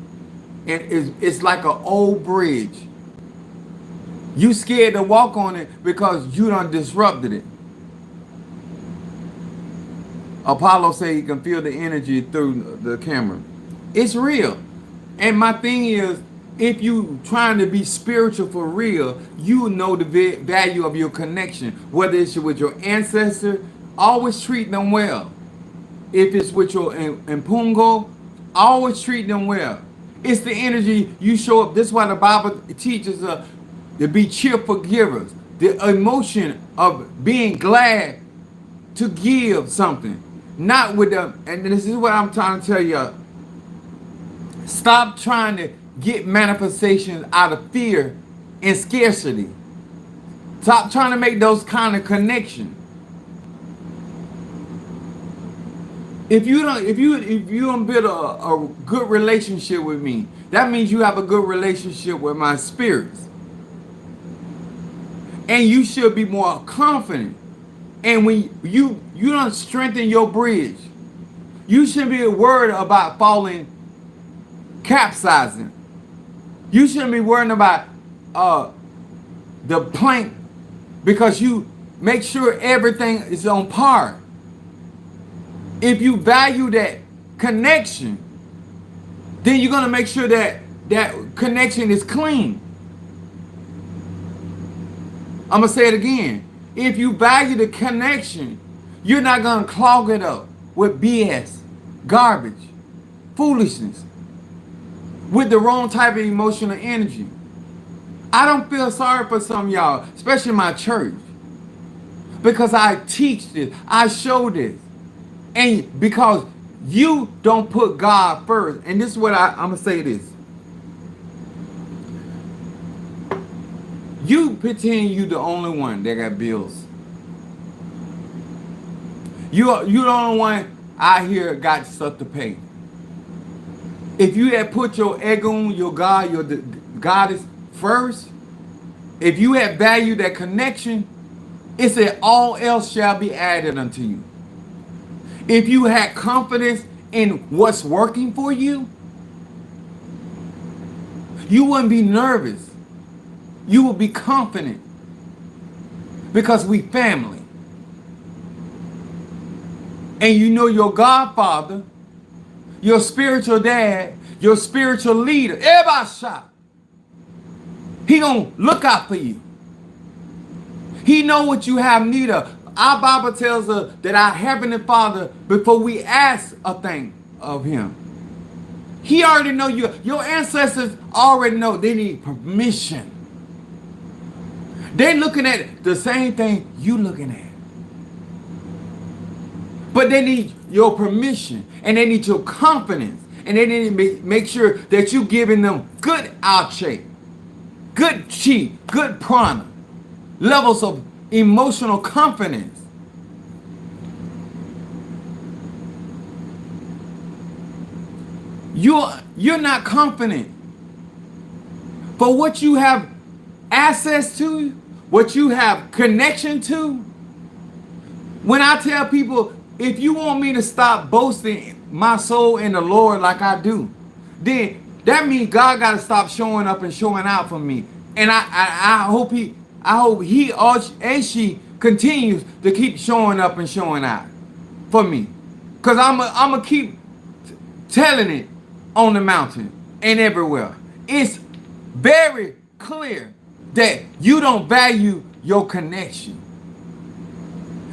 and it's like an old bridge, You scared to walk on it because you done disrupted it. Apollo said he can feel the energy through the camera. It's real. And my thing is, if you trying to be spiritual for real, you know the value of your connection. Whether it's with your ancestor, always treat them well. If it's with your impungo, always treat them well. It's the energy you show up. This is why the Bible teaches us to be cheerful givers. The emotion of being glad to give something. Not with them. And this is what I'm trying to tell you. Stop trying to get manifestations out of fear and scarcity. Stop trying to make those kind of connections. If you don't build a good relationship with me, that means you have a good relationship with my spirits. And you should be more confident. And when you don't strengthen your bridge, you shouldn't be worried about falling, capsizing. You shouldn't be worrying about the plank, because you make sure everything is on par. If you value that connection, then you're gonna make sure that that connection is clean. I'm gonna say it again. If you value the connection, you're not gonna clog it up with BS, garbage, foolishness, with the wrong type of emotional energy. I don't feel sorry for some of y'all, especially my church, because I teach this, I show this, and because you don't put God first. And this is what I'm gonna say this. You pretend you the only one that got bills. You the only one out here got stuff to pay. If you had put your ego, your God, your goddess first, if you had valued that connection, it said all else shall be added unto you. If you had confidence in what's working for you, you wouldn't be nervous. You will be confident, because we family. And you know your Godfather, your spiritual dad, your spiritual leader, everybody shot. He gonna look out for you. He know what you have need of. Our Bible tells us that our Heavenly Father, before we ask a thing of Him, He already know you. Your ancestors already know they need permission. They're looking at the same thing you looking at. But they need your permission, and they need your confidence, and they need to make sure that you're giving them good outshape, good chi, good prana, levels of emotional confidence. You're not confident for what you have access to, what you have connection to. When I tell people, if you want me to stop boasting my soul in the Lord like I do, then that means God got to stop showing up and showing out for me. And I hope he and she continues to keep showing up and showing out for me, because I'm gonna keep telling it on the mountain and everywhere. It's very clear that you don't value your connection.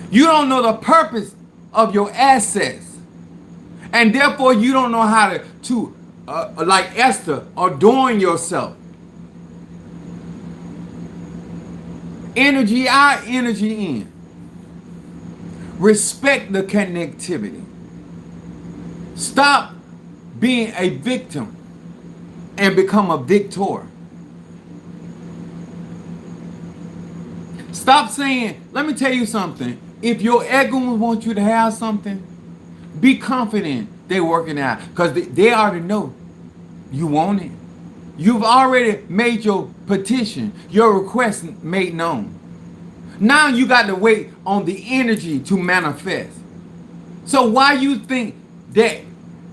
You don't know the purpose of your assets, and therefore you don't know how to like Esther, adorn yourself. Energy out, energy in. Respect the connectivity. Stop being a victim and become a victor. Stop saying, let me tell you something. If your ego wants you to have something, be confident they're working out, because they already know you want it. You've already made your petition, your request made known. Now you got to wait on the energy to manifest. So why you think that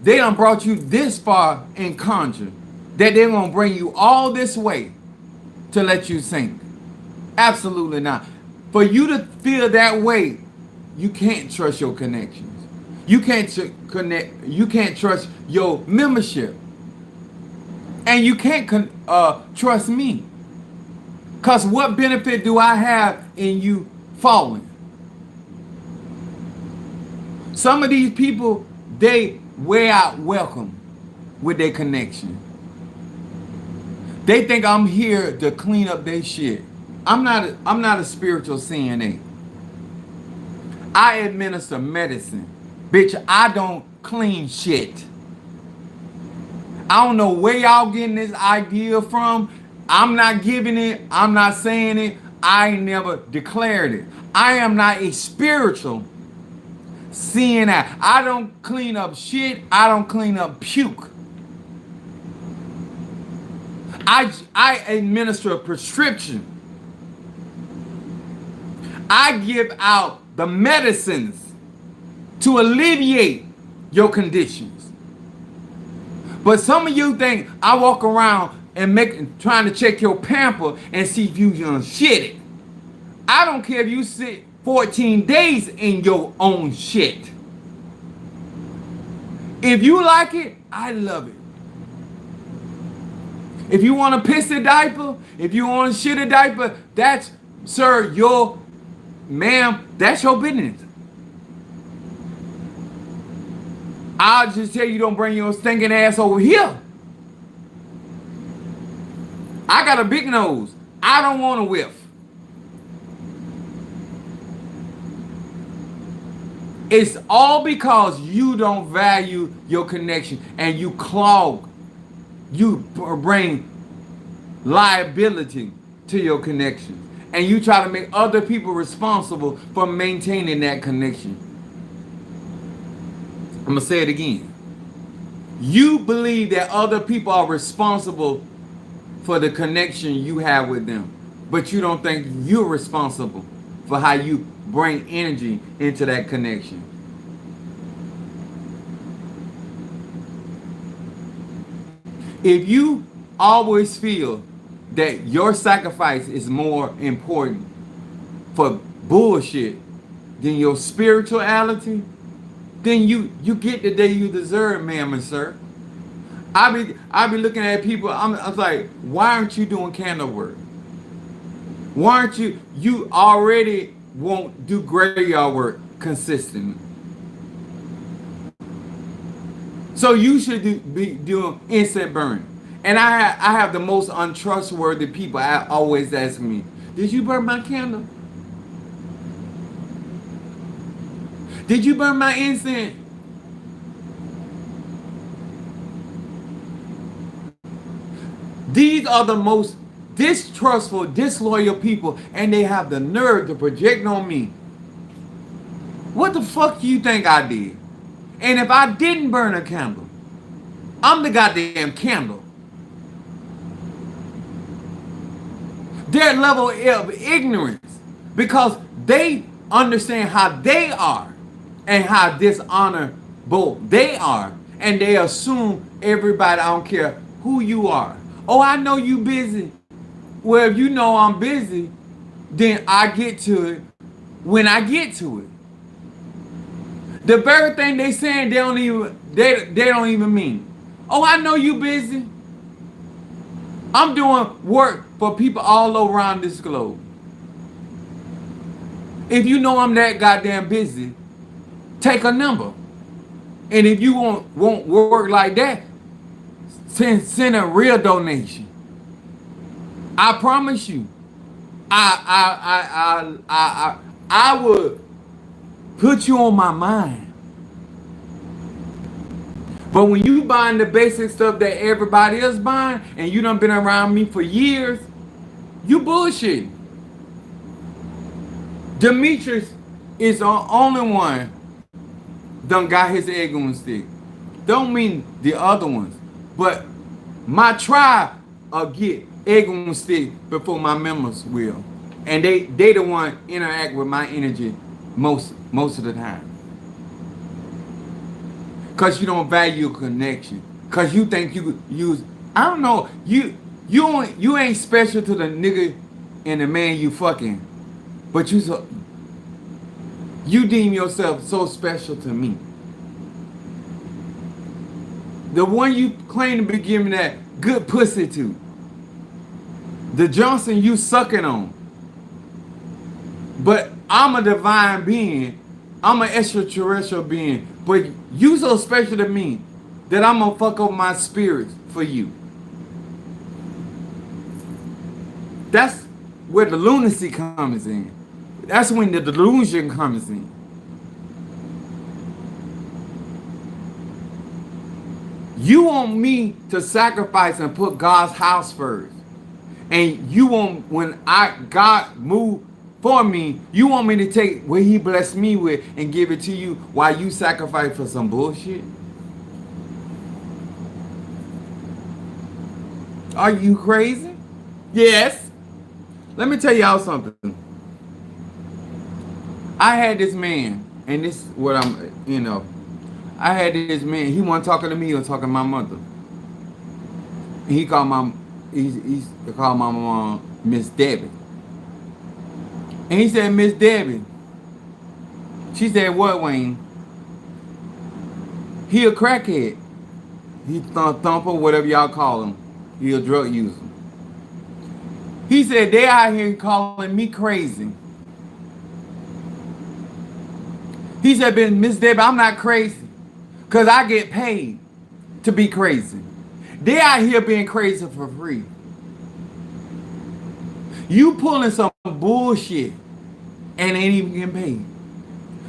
they done brought you this far in conjure, that they're going to bring you all this way to let you sink? Absolutely not. For you to feel that way, you can't trust your connections. You can't connect. You can't trust your membership, and you can't trust me. Cause what benefit do I have in you falling? Some of these people, they wear out welcome with their connection. They think I'm here to clean up their shit. I'm not a spiritual CNA. I administer medicine. Bitch, I don't clean shit. I don't know where y'all getting this idea from. I'm not giving it. I'm not saying it. I never declared it. I am not a spiritual CNA. I don't clean up shit. I don't clean up puke. I administer a prescription. I give out the medicines to alleviate your conditions. But some of you think I walk around and trying to check your pamper and see if you gonna shit it. I don't care if you sit 14 days in your own shit. If you like it, I love it. If you want to piss a diaper, if you want to shit a diaper, that's, sir, ma'am, that's your business. I'll just tell you, don't bring your stinking ass over here. I got a big nose. I don't want to whiff. It's all because you don't value your connection and you bring liability to your connection. And you try to make other people responsible for maintaining that connection. I'm going to say it again. You believe that other people are responsible for the connection you have with them. But you don't think you're responsible for how you bring energy into that connection. If you always feel that your sacrifice is more important for bullshit than your spirituality, then you get the day you deserve, ma'am and sir. I be looking at people, I'm like, why aren't you doing candle work? Why aren't you already won't do graveyard work consistently. So you should be doing incense burning. And I have the most untrustworthy people always ask me, did you burn my candle? Did you burn my incense? These are the most distrustful, disloyal people, and they have the nerve to project on me. What the fuck do you think I did? And if I didn't burn a candle, I'm the goddamn candle. Their level of ignorance, because they understand how they are and how dishonorable they are, and they assume everybody, I don't care who you are. Oh, I know you busy. Well, if you know I'm busy, then I get to it when I get to it. The very thing they saying they don't even mean. Oh, I know you busy. I'm doing work for people all around this globe. If you know I'm that goddamn busy, take a number. And if you won't work like that, send a real donation. I promise you, I would put you on my mind. But when you buying the basic stuff that everybody else buying, and you done been around me for years, you bullshit. Demetrius is the only one done got his egg on stick. Don't mean the other ones, but my tribe get egg on stick before my members will, and they the one interact with my energy most of the time. Cause you don't value connection. Cause you think you could use, I don't know, you ain't special to the nigga and the man you fucking, but you deem yourself so special to me. The one you claim to be giving that good pussy to. The Johnson you sucking on. But I'm a divine being. I'm an extraterrestrial being. But you so special to me that I'm gonna fuck up my spirits for you. That's where the lunacy comes in. That's when the delusion comes in. You want me to sacrifice and put God's house first. And you want, when God moved for me, you want me to take what he blessed me with and give it to you while you sacrifice for some bullshit? Are you crazy? Yes. Let me tell y'all something. I had this man, and this is what I had this man, he wasn't talking to me, he was talking to my mother. He called he called my mom Miss Debbie. And he said, Miss Debbie. She said, what, Wayne? He a crackhead. He thumper, whatever y'all call him. He a drug user. He said, they out here calling me crazy. He said, Miss Debbie, I'm not crazy. Because I get paid to be crazy. They out here being crazy for free. You pulling some bullshit and ain't even getting paid.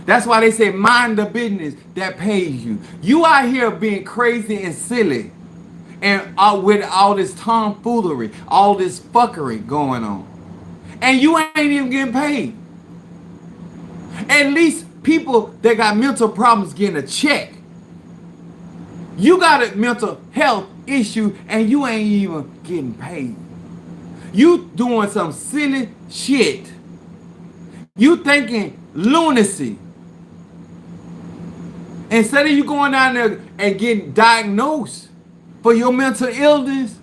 That's why they say mind the business that pays you. You out here being crazy and silly. And with all this tomfoolery, all this fuckery going on. And you ain't even getting paid. At least people that got mental problems getting a check. You got a mental health issue and you ain't even getting paid. You doing some silly shit. You thinking lunacy. Instead of you going down there and getting diagnosed for your mental illness,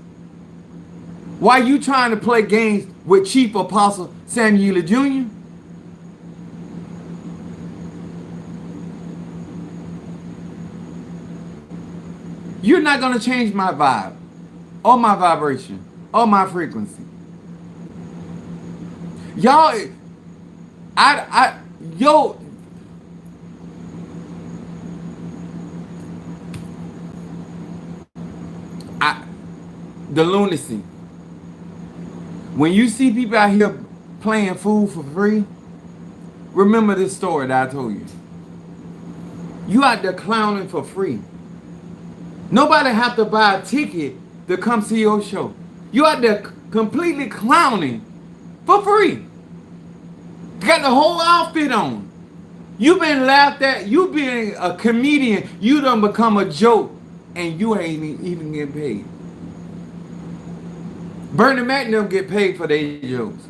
why you trying to play games with Chief Apostle Samuel Jr.? You're not going to change my vibe, or my vibration, or my frequency. Y'all, the lunacy. When you see people out here playing food for free, remember this story that I told you. You out there clowning for free. Nobody have to buy a ticket to come see your show. You out there completely clowning for free. Got the whole outfit on. You been laughed at. You been a comedian. You done become a joke. And you ain't even getting paid. Bernie Mac don't get paid for their jokes.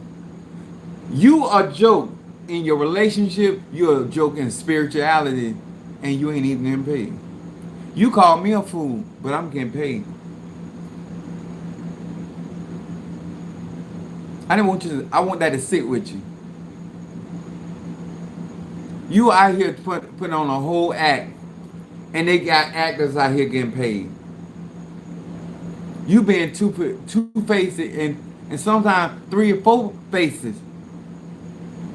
You a joke in your relationship. You're a joke in spirituality. And you ain't even getting paid. You call me a fool, but I'm getting paid. I want that to sit with you. You out here putting on a whole act, and they got actors out here getting paid. You being two-faced and sometimes 3 or 4 faces.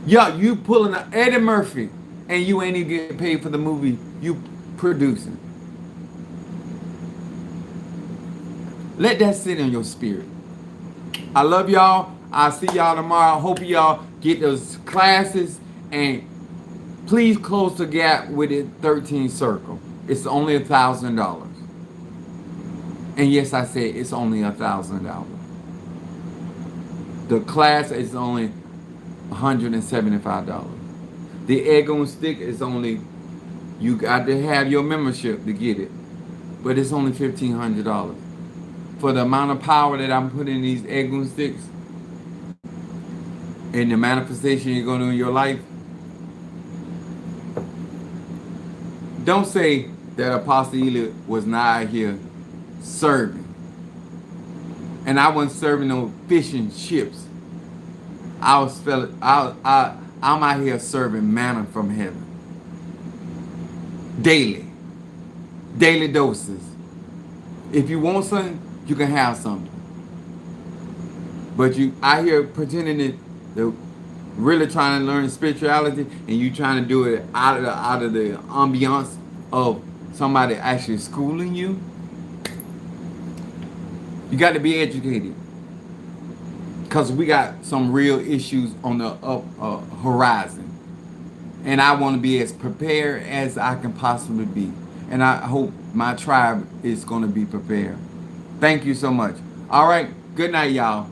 Yeah, you pulling an Eddie Murphy, and you ain't even getting paid for the movie you producing. Let that sit in your spirit. I love y'all. I'll see y'all tomorrow. Hope y'all get those classes. And please close the gap with the 13 circle. It's only $1,000. And yes, I said it's only $1,000. The class is only $175. The egg on stick is only, you got to have your membership to get it. But it's only $1,500. For the amount of power that I'm putting in these egg on sticks and the manifestation you're going to do in your life, don't say that Apostle Ely was not here serving. And I wasn't serving no fish and chips. I'm out here serving manna from heaven daily, daily doses. If you want something, you can have something. But you out here pretending to really trying to learn spirituality, and you trying to do it out of the ambiance of somebody actually schooling you. You got to be educated, because we got some real issues on the horizon, and I want to be as prepared as I can possibly be, and I hope my tribe is going to be prepared. Thank you so much. All right, good night, y'all.